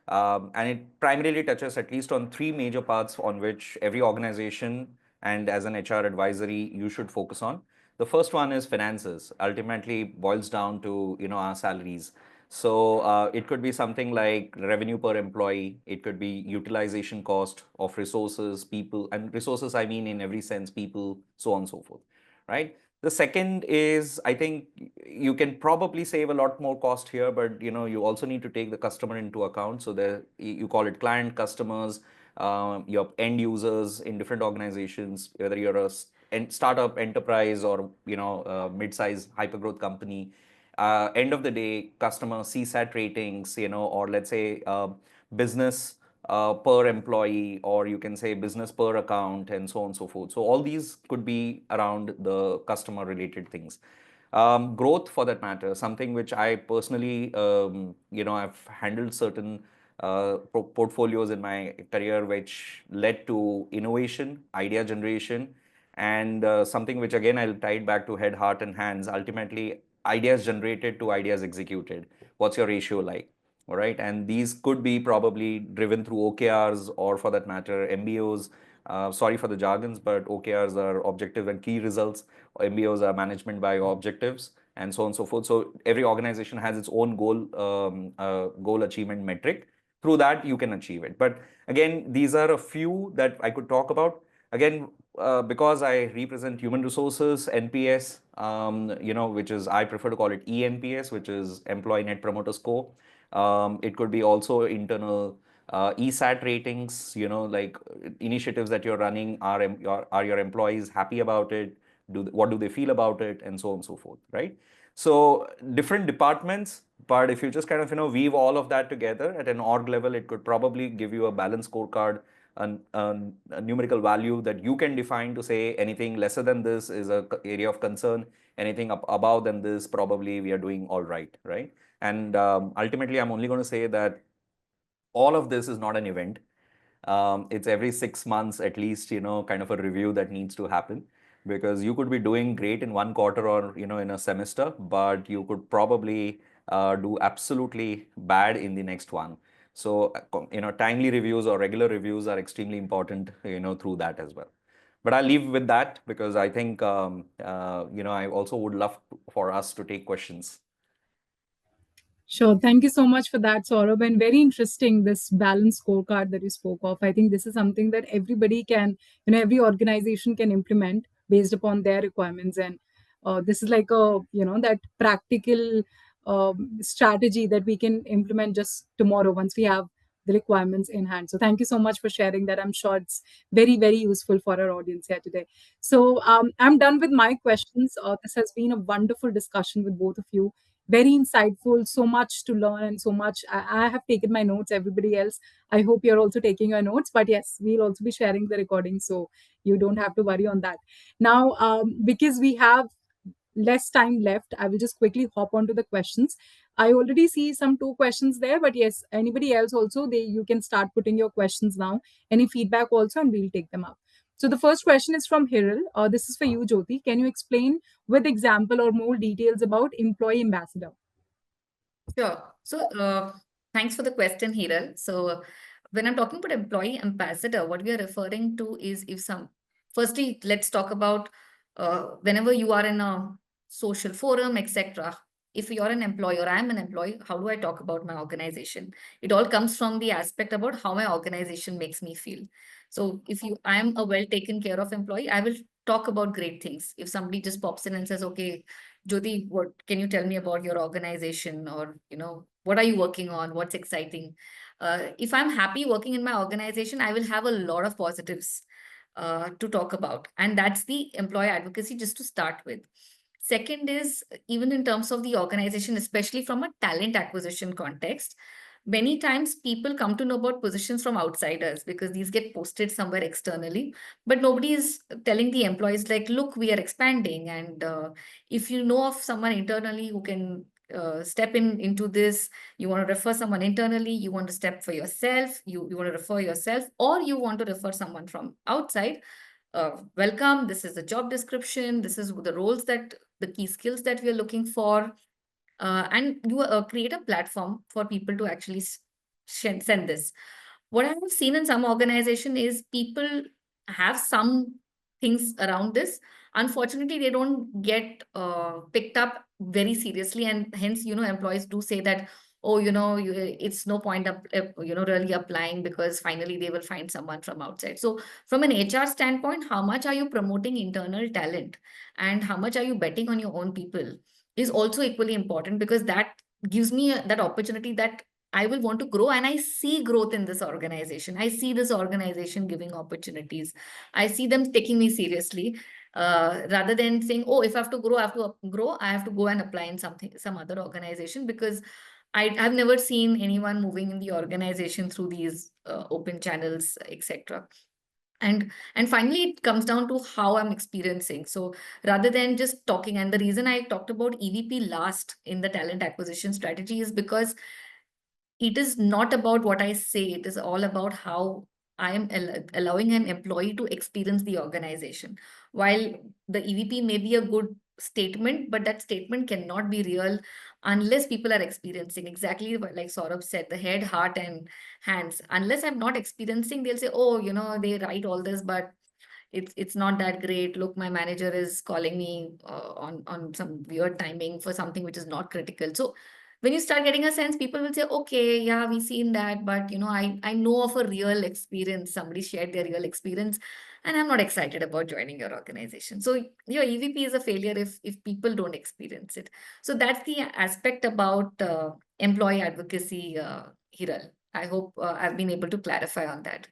And it primarily touches at least on three major parts on which every organization and as an HR advisory you should focus on. The first one is finances. Ultimately boils down to our salaries. So it could be something like revenue per employee. It could be utilization cost of resources, people, and resources I mean in every sense, people, so on and so forth, right? The second is, I think you can probably save a lot more cost here, but you also need to take the customer into account. So there, you call it client, customers, your end users in different organizations, whether you're a startup enterprise or mid-size hypergrowth company. End of the day, customer CSAT ratings, or let's say business per employee, or you can say business per account, and so on and so forth. So all these could be around the customer related things. Growth, for that matter, something which I personally, I've handled certain portfolios in my career which led to innovation, idea generation, and something which again I'll tie it back to head, heart, and hands. Ultimately, ideas generated to ideas executed. What's your ratio like? All right, and these could be probably driven through OKRs, or for that matter, MBOs. Sorry for the jargons, but OKRs are objective and key results. MBOs are management by objectives, and so on and so forth. So every organization has its own goal achievement metric. Through that, you can achieve it. But again, these are a few that I could talk about. Again, because I represent human resources, NPS, which is, I prefer to call it ENPS, which is Employee Net Promoter Score. It could be also internal ESAT ratings, like initiatives that you're running. Are your employees happy about it? What do they feel about it? And so on and so forth, right? So different departments, but if you just kind of, weave all of that together at an org level, it could probably give you a balanced scorecard, a numerical value that you can define to say anything lesser than this is a area of concern, anything above than this, probably we are doing all right, right? And ultimately, I'm only going to say that all of this is not an event. It's every 6 months at least, kind of a review that needs to happen, because you could be doing great in one quarter or, in a semester, but you could probably do absolutely bad in the next one. So, timely reviews or regular reviews are extremely important, through that as well. But I'll leave with that because I think, I also would love for us to take questions. Sure. Thank you so much for that, Saurabh. And very interesting, this balanced scorecard that you spoke of. I think this is something that everybody can, every organization can implement based upon their requirements. And this is like that practical strategy that we can implement just tomorrow once we have the requirements in hand. So thank you so much for sharing that. I'm sure it's very, very useful for our audience here today. So I'm done with my questions. This has been a wonderful discussion with both of you, very insightful, so much to learn and so much. I have taken my notes. Everybody else, I hope you're also taking your notes. But yes, we'll also be sharing the recording, so you don't have to worry on that. Now, because we have less time left, I will just quickly hop onto the questions. I already see some two questions there, but yes, anybody else also, you can start putting your questions now. Any feedback also, and we'll take them up. So the first question is from Hiral. This is for you, Jyoti. Can you explain with example or more details about employee ambassador? Sure. So, thanks for the question, Hiral. So, when I'm talking about employee ambassador, what we are referring to is firstly, let's talk about whenever you are in a social forum, etc. If you're an employee or I'm an employee, how do I talk about my organization? It all comes from the aspect about how my organization makes me feel. So, if I'm a well taken care of employee, I will talk about great things. If somebody just pops in and says, okay, Jyoti, what can you tell me about your organization, or what are you working on? What's exciting? If I'm happy working in my organization, I will have a lot of positives to talk about, and that's the employee advocacy just to start with. Second is, even in terms of the organization, especially from a talent acquisition context, many times people come to know about positions from outsiders because these get posted somewhere externally, but nobody is telling the employees like, look, we are expanding, and if you know of someone internally who can step into this, you want to refer someone internally, you want to step for yourself, you want to refer yourself, or you want to refer someone from outside, welcome. This is the job description, this is the key skills that we are looking for, and you create a platform for people to actually send this. What I have seen in some organization is people have some things around this. Unfortunately, they don't get picked up very seriously, and hence, employees do say that, oh, it's no point really applying, because finally they will find someone from outside. So from an HR standpoint, how much are you promoting internal talent, and how much are you betting on your own people, is also equally important, because that gives me that opportunity that I will want to grow, and I see growth in this organization. I see this organization giving opportunities. I see them taking me seriously, rather than saying, "Oh, if I have to grow, I have to grow. I have to go and apply in some other organization," because I've never seen anyone moving in the organization through these open channels, etc. And finally, it comes down to how I'm experiencing. So rather than just talking, and the reason I talked about EVP last in the talent acquisition strategy is because it is not about what I say, it is all about how I am allowing an employee to experience the organization. While the EVP may be a good statement, but that statement cannot be real unless people are experiencing, exactly like Saurabh said, the head, heart, and hands. Unless I'm not experiencing, they'll say, oh, they write all this, but it's not that great. Look, my manager is calling me on some weird timing for something which is not critical. So when you start getting a sense, people will say, okay, yeah, we've seen that, but I know of a real experience. Somebody shared their real experience, and I'm not excited about joining your organization. So your EVP is a failure if people don't experience it. So that's the aspect about employee advocacy, Hiral. I hope I've been able to clarify on that.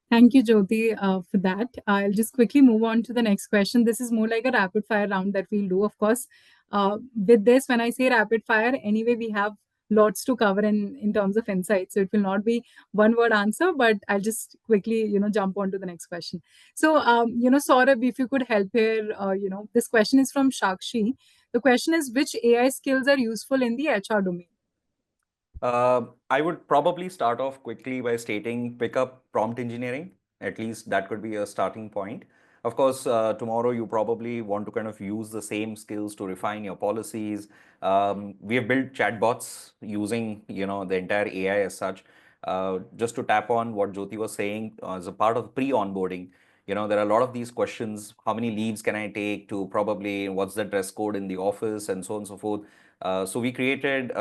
Thank you, Jyoti, for that. I'll just quickly move on to the next question. This is more like a rapid fire round that we'll do, of course. With this, when I say rapid fire, anyway, we have lots to cover in terms of insight. So it will not be one word answer, but I'll just quickly, jump on to the next question. So, Saurabh, if you could help here, this question is from Shakshi. The question is, which AI skills are useful in the HR domain? I would probably start off quickly by stating pick up prompt engineering. At least that could be a starting point. Of course, tomorrow you probably want to kind of use the same skills to refine your policies. We have built chatbots using, the entire AI as such. Just to tap on what Jyoti was saying, as a part of pre-onboarding, There are a lot of these questions. How many leaves can I take to probably what's the dress code in the office and so on and so forth. So we created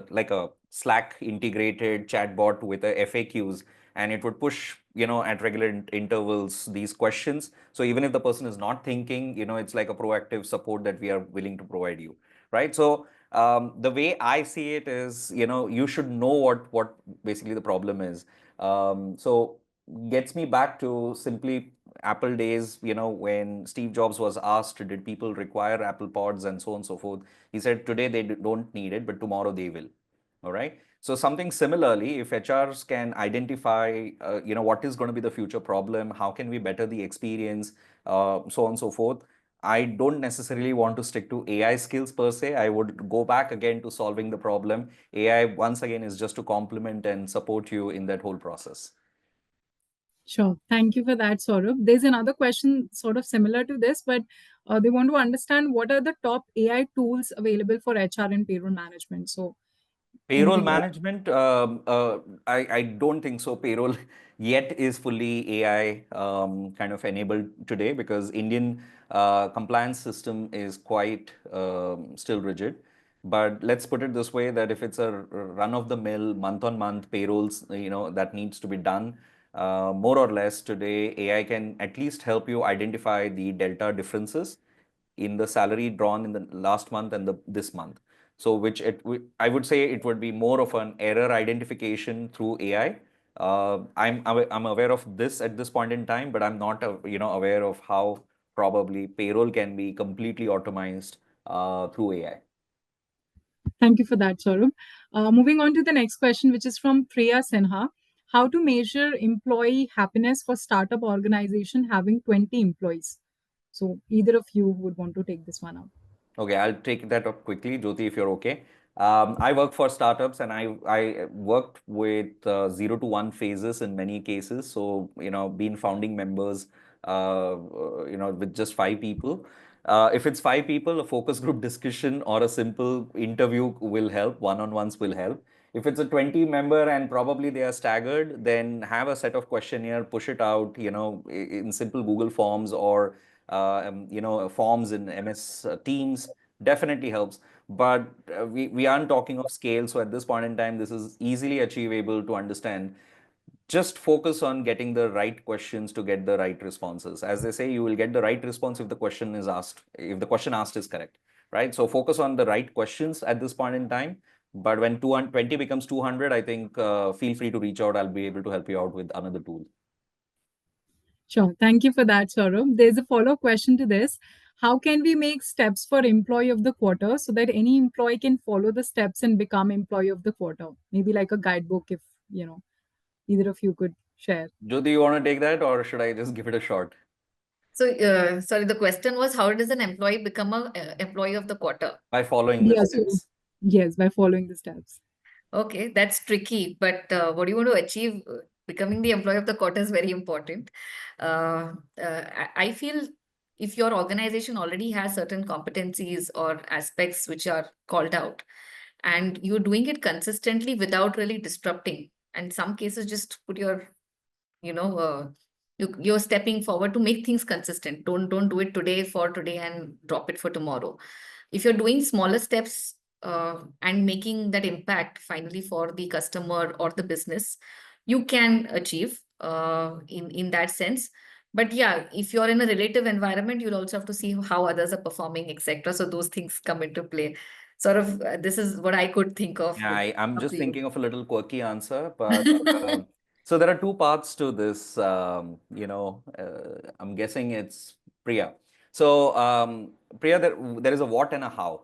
like a Slack integrated chatbot with a FAQs, and it would push, at regular intervals these questions. So even if the person is not thinking, it's like a proactive support that we are willing to provide you, right? So the way I see it is, you should know what basically the problem is. So gets me back to simply Apple days, when Steve Jobs was asked, did people require Apple Pods and so on and so forth? He said, today they don't need it, but tomorrow they will. All right. So something similarly, if HRs can identify, what is going to be the future problem, how can we better the experience, so on and so forth. I don't necessarily want to stick to AI skills per se. I would go back again to solving the problem. AI, once again, is just to complement and support you in that whole process. Sure. Thank you for that, Saurabh. There's another question sort of similar to this, but they want to understand what are the top AI tools available for HR and payroll management. So, Payroll anything like management, I don't think so. Payroll yet is fully AI kind of enabled today, because Indian compliance system is quite still rigid. But let's put it this way, that if it's a run-of-the-mill, month-on-month payrolls, that needs to be done, more or less today, AI can at least help you identify the delta differences in the salary drawn in the last month and this month. So I would say it would be more of an error identification through AI. I'm aware of this at this point in time, but I'm not aware of how probably payroll can be completely automized through AI. Thank you for that, Saurabh. Moving on to the next question, which is from Priya Sinha. How to measure employee happiness for startup organization having 20 employees? So either of you would want to take this one up. Okay, I'll take that up quickly, Jyoti, if you're okay. I work for startups, and I worked with 0 to 1 phases in many cases. So, being founding members, with just 5 people. If it's 5 people, a focus group discussion or a simple interview will help. One-on-ones will help. If it's a 20 member and probably they are staggered, then have a set of questionnaire, push it out, in simple Google Forms or forms in MS Teams, definitely helps. But we aren't talking of scale. So at this point in time, this is easily achievable to understand. Just focus on getting the right questions to get the right responses. As they say, you will get the right response if the question is asked, if the question asked is correct, right? So focus on the right questions at this point in time. But when 220 becomes 200, I think feel free to reach out. I'll be able to help you out with another tool. Sure. Thank you for that, Saurabh. There's a follow-up question to this. How can we make steps for employee of the quarter so that any employee can follow the steps and become employee of the quarter? Maybe like a guidebook, if either of you could share. Jyoti, you want to take that, or should I just give it a shot? So, sorry, the question was, how does an employee become a employee of the quarter? By following the Yeah, so steps. yes, by following the steps. Okay, that's tricky, but what do you want to achieve? Becoming the employee of the quarter is very important. I feel if your organization already has certain competencies or aspects which are called out, and you're doing it consistently without really disrupting, and some cases just put your, you know, you're stepping forward to make things consistent. Don't do it today for today and drop it for tomorrow. If you're doing smaller steps and making that impact finally for the customer or the business, you can achieve in that sense. But yeah, if you're in a relative environment, you'll also have to see how others are performing, etc. So those things come into play. Sort of, this is what I could think of. Yeah, I'm Up just to you. thinking of a little quirky answer, but so there are two parts to this. I'm guessing it's Priya. So, Priya, there is a what and a how.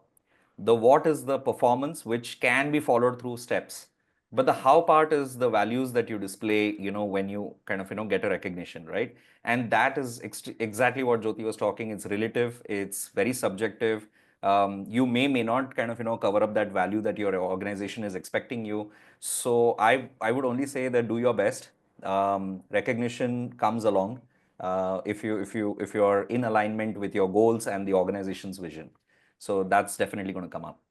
The what is the performance, which can be followed through steps. But the how part is the values that you display, when you kind of, get a recognition, right? And that is exactly what Jyoti was talking. It's relative, it's very subjective. You may not kind of, cover up that value that your organization is expecting you. So I would only say that do your best. Recognition comes along if you're in alignment with your goals and the organization's vision. So that's definitely going to come up.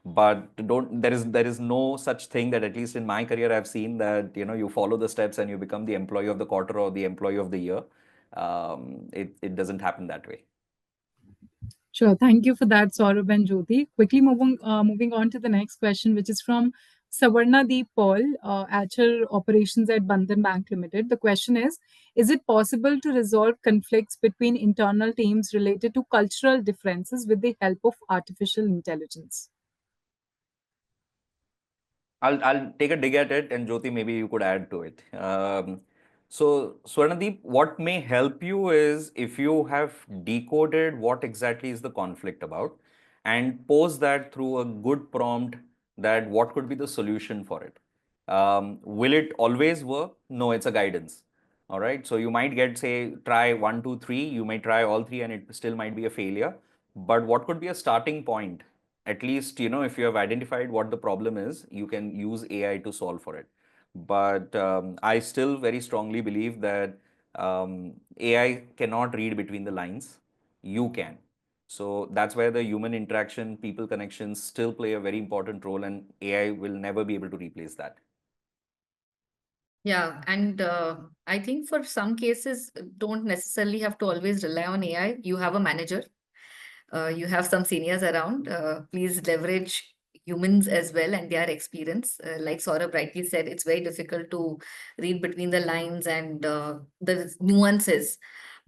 But there is no such thing that, at least in my career, I've seen that you follow the steps and you become the employee of the quarter or the employee of the year. it doesn't happen that way. Sure. Thank you for that, Saurabh and Jyoti. Quickly moving on to the next question, which is from Savarna Deep Paul, HR Operations at Bandhan Bank Limited. The question is it possible to resolve conflicts between internal teams related to cultural differences with the help of artificial intelligence? I'll take a dig at it, and Jyoti, maybe you could add to it. So Swarnadeep, what may help you is if you have decoded what exactly is the conflict about, and pose that through a good prompt that what could be the solution for it. Will it always work? No, it's a guidance. All right. So you might get, say, try 1, 2, 3. You may try all three, and it still might be a failure. But what could be a starting point? At least, if you have identified what the problem is, you can use AI to solve for it. But I still very strongly believe that AI cannot read between the lines. You can. So that's where the human interaction, people connections still play a very important role, and AI will never be able to replace that. Yeah, and I think for some cases, don't necessarily have to always rely on AI. You have a manager, you have some seniors around. Please leverage humans as well and their experience. Like Saurabh rightly said, it's very difficult to read between the lines and the nuances.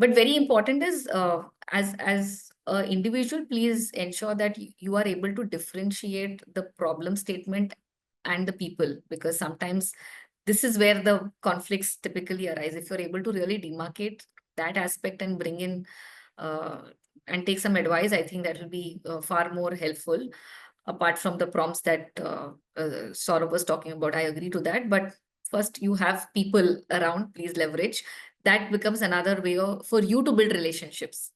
But very important is as an individual, please ensure that you are able to differentiate the problem statement and the people, because sometimes this is where the conflicts typically arise. If you're able to really demarcate that aspect and bring in uh, and take some advice, I think that will be far more helpful. Apart from the prompts that Saurabh was talking about, I agree to that. But first, you have people around, please leverage. That becomes another way for you to build relationships.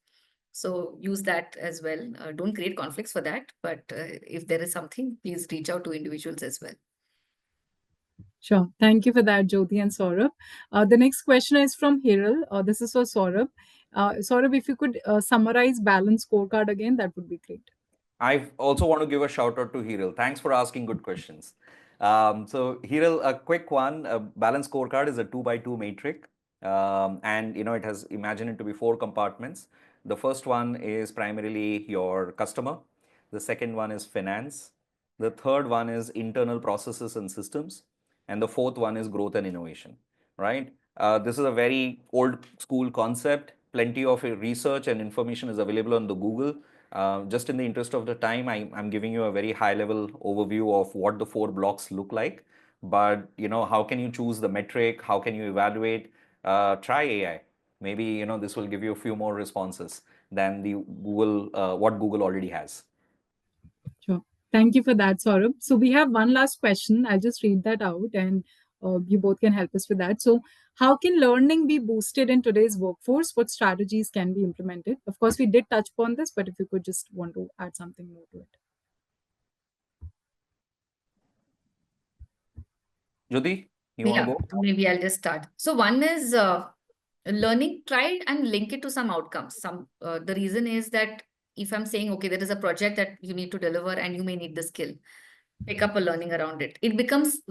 So use that as well. Don't create conflicts for that. But if there is something, please reach out to individuals as well. Sure. Thank you for that, Jyoti and Saurabh. The next question is from Hiral. This is for Saurabh. Saurabh, if you could summarize balance scorecard again, that would be great. I also want to give a shout out to Hiral. Thanks for asking good questions. So Hiral, a quick one. A balance scorecard is a 2 by 2 matrix, and it has imagine it to be 4 compartments. The first one is primarily your customer. The second one is finance. The third one is internal processes and systems, and the fourth one is growth and innovation. Right? This is a very old school concept. Plenty of research and information is available on the Google. Just in the interest of the time, I'm giving you a very high level overview of what the 4 blocks look like. But how can you choose the metric? How can you evaluate? Try AI. Maybe this will give you a few more responses than the Google what Google already has. Sure. Thank you for that, Saurabh. So we have one last question. I'll just read that out and you both can help us with that. So, how can learning be boosted in today's workforce? What strategies can be implemented? Of course, we did touch upon this, but if you could just want to add something more to it. Jyoti, you want to Yeah, go? maybe I'll just start. So one is learning, try and link it to some outcomes. The reason is that if I'm saying, okay, there is a project that you need to deliver and you may need the skill, pick up a learning around it. It becomes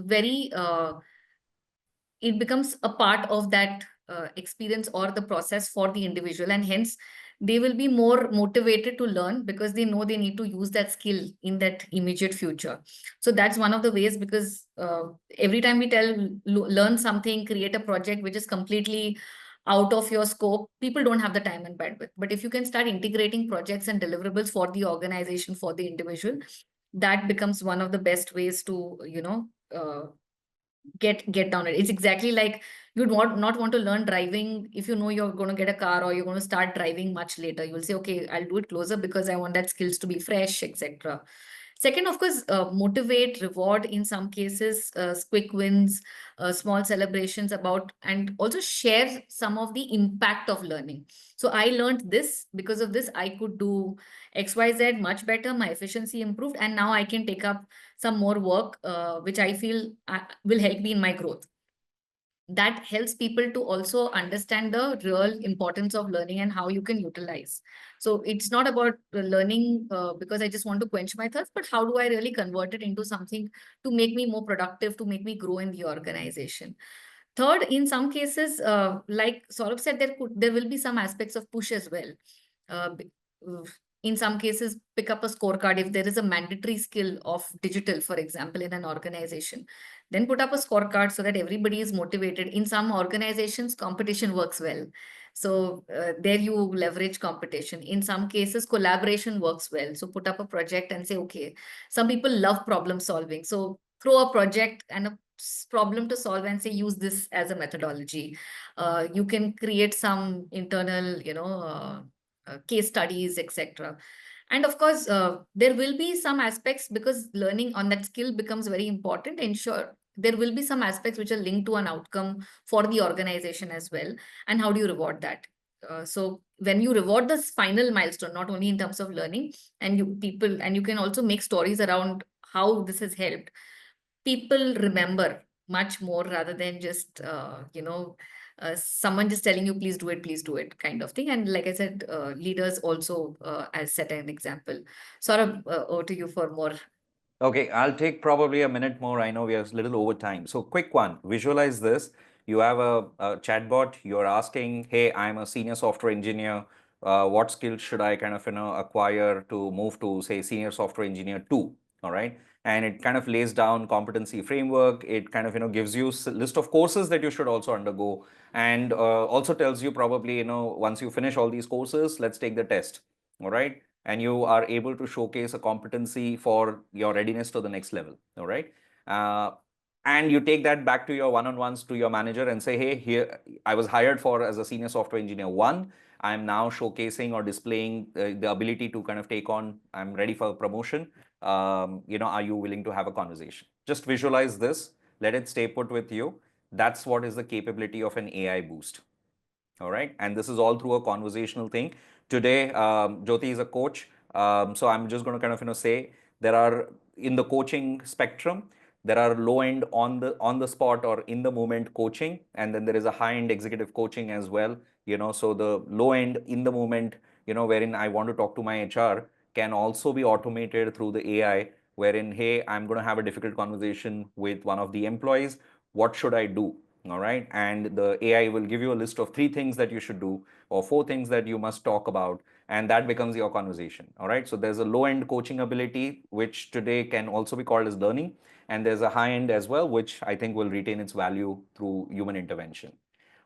a part of that experience or the process for the individual, and hence they will be more motivated to learn because they know they need to use that skill in that immediate future. So that's one of the ways, because every time we tell learn something, create a project which is completely out of your scope, people don't have the time and bandwidth. But if you can start integrating projects and deliverables for the organization, for the individual, that becomes one of the best ways to get down it. It's exactly like you'd not want to learn driving if you know you're going to get a car or you're going to start driving much later. You'll say, okay, I'll do it closer because I want that skills to be fresh, etc. Second, of course, motivate, reward in some cases, quick wins, small celebrations about, and also share some of the impact of learning. So I learned this, because of this, I could do XYZ much better, my efficiency improved, and now I can take up some more work, which I feel will help me in my growth. That helps people to also understand the real importance of learning and how you can utilize. So it's not about learning because I just want to quench my thirst, but how do I really convert it into something to make me more productive, to make me grow in the organization? Third, in some cases, like Saurabh said, there will be some aspects of push as well. Uh, b- uh, in some cases, pick up a scorecard. If there is a mandatory skill of digital, for example, in an organization, then put up a scorecard so that everybody is motivated. In some organizations, competition works well. So there you leverage competition. In some cases, collaboration works well. So put up a project and say, okay, some people love problem solving. So throw a project and a problem to solve and say, use this as a methodology. You can create some internal, case studies, etc. And of course, there will be some aspects, because learning on that skill becomes very important. Ensure there will be some aspects which are linked to an outcome for the organization as well. And how do you reward that? So when you reward this final milestone, not only in terms of learning, and you can also make stories around how this has helped, people remember much more rather than just someone just telling you please do it kind of thing. And like I said, leaders also as set an example. Saurabh, over to you for more. Okay, I'll take probably a minute more. I know we are a little over time. So, quick one. Visualize this. You have a chatbot. You're asking, "Hey, I'm a senior software engineer. What skills should I kind of acquire to move to, say, senior software engineer two?" All right, and it kind of lays down competency framework. It kind of gives you a list of courses that you should also undergo, and also tells you probably once you finish all these courses, let's take the test. All right, and you are able to showcase a competency for your readiness to the next level. All right. Uh, and you take that back to your one-on-ones to your manager and say, hey, here I was hired for as a senior software engineer one. I'm now showcasing or displaying the ability to kind of take on, I'm ready for a promotion. Are you willing to have a conversation? Just visualize this, let it stay put with you. That's what is the capability of an AI boost. All right. And this is all through a conversational thing. Today, Jyoti is a coach. So I'm just going to kind of, say there are in the coaching spectrum, there are low end on the spot or in the moment coaching. And then there is a high end executive coaching as well. So the low end in the moment, wherein I want to talk to my HR can also be automated through the AI, wherein, hey, I'm going to have a difficult conversation with one of the employees. What should I do? All right. And the AI will give you a list of 3 things that you should do or 4 things that you must talk about. And that becomes your conversation. All right. So there's a low end coaching ability, which today can also be called as learning. And there's a high end as well, which I think will retain its value through human intervention.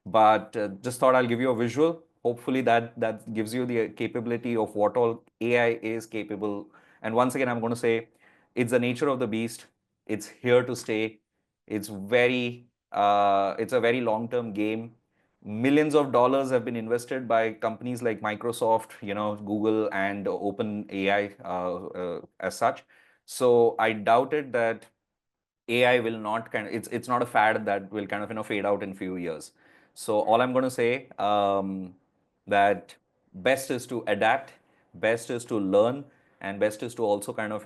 But just thought I'll give you a visual. Hopefully that gives you the capability of what all AI is capable. And once again, I'm going to say it's the nature of the beast. It's here to stay. It's it's a very long-term game. Millions of dollars have been invested by companies like Microsoft, Google, and OpenAI as such. So I doubted that AI will not it's not a fad that will kind of fade out in few years. So all I'm going to say that best is to adapt, best is to learn, and best is to also kind of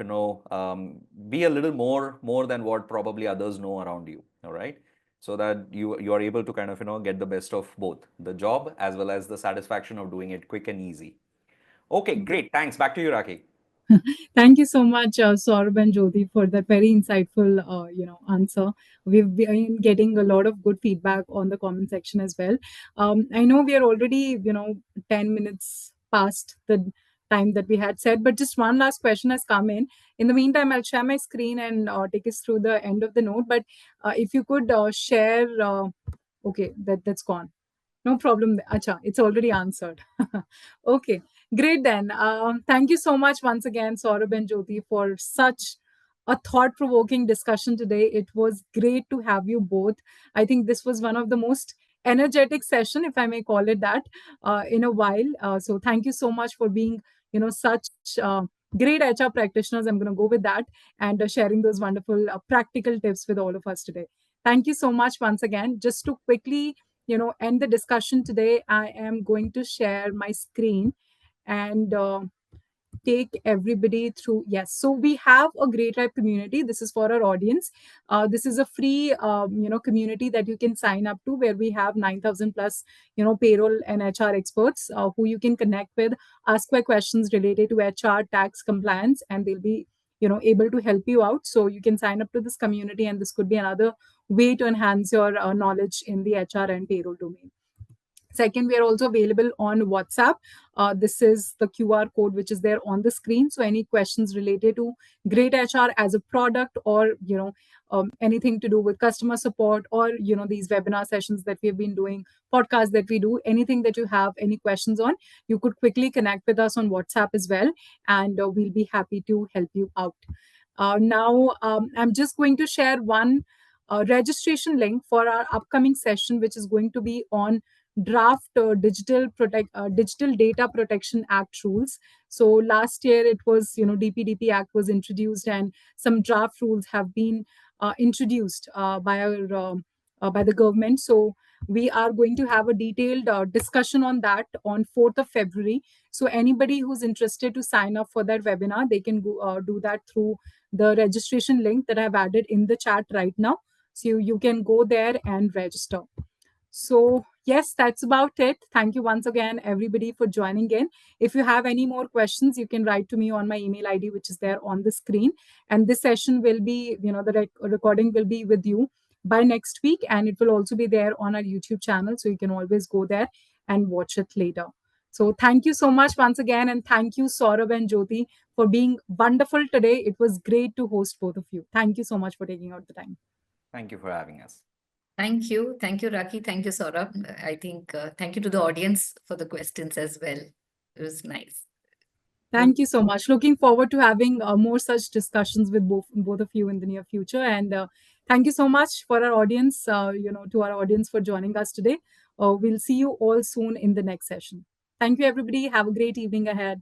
be a little more than what probably others know around you. All right, so that you are able to kind of get the best of both the job as well as the satisfaction of doing it quick and easy. Okay, great. Thanks. Back to you, Raki. Thank you so much, Saurabh and Jyoti, for that very insightful, answer. We've been getting a lot of good feedback on the comment section as well. I know we are already, 10 minutes past the time that we had said, but just one last question has come in. In the meantime, I'll share my screen and take us through the end of the note. But if you could share, okay, that's gone. No problem. Acha, it's already answered. Okay, great then. Thank you so much once again, Saurabh and Jyoti, for such a thought-provoking discussion today. It was great to have you both. I think this was one of the most energetic session, if I may call it that, in a while. So thank you so much for being, such great HR practitioners. I'm going to go with that and sharing those wonderful practical tips with all of us today. Thank you so much once again. Just to quickly end the discussion today, I am going to share my screen and take everybody through. Yes, so we have a great tribe community. This is for our audience. This is a free community that you can sign up to, where we have 9,000 plus payroll and HR experts who you can connect with, ask their questions related to HR, tax, compliance, and they'll be able to help you out. So you can sign up to this community, and this could be another way to enhance your knowledge in the HR and payroll domain. Second, we are also available on WhatsApp. This is the QR code which is there on the screen. So any questions related to Great HR as a product, or anything to do with customer support, or these webinar sessions that we've been doing, podcasts that we do, anything that you have any questions on, you could quickly connect with us on WhatsApp as well, and we'll be happy to help you out. Now, I'm just going to share one registration link for our upcoming session, which is going to be on draft Digital Data Protection Act rules. So last year it was, DPDP Act was introduced, and some draft rules have been introduced by the government. So we are going to have a detailed discussion on that on 4th of February. So anybody who's interested to sign up for that webinar, they can do that through the registration link that I've added in the chat right now. So you can go there and register. So yes, that's about it. Thank you once again, everybody, for joining in. If you have any more questions, you can write to me on my email ID, which is there on the screen. And this session will be, the recording will be with you by next week, and it will also be there on our YouTube channel. So you can always go there and watch it later. So thank you so much once again. And thank you, Saurabh and Jyoti, for being wonderful today. It was great to host both of you. Thank you so much for taking out the time. Thank you for having us. Thank you. Thank you, Rakhi. Thank you, Saurabh. I think thank you to the audience for the questions as well. It was nice. Thank you so much. Looking forward to having more such discussions with both of you in the near future. And thank you so much for our audience, to our audience for joining us today. We'll see you all soon in the next session. Thank you, everybody. Have a great evening ahead.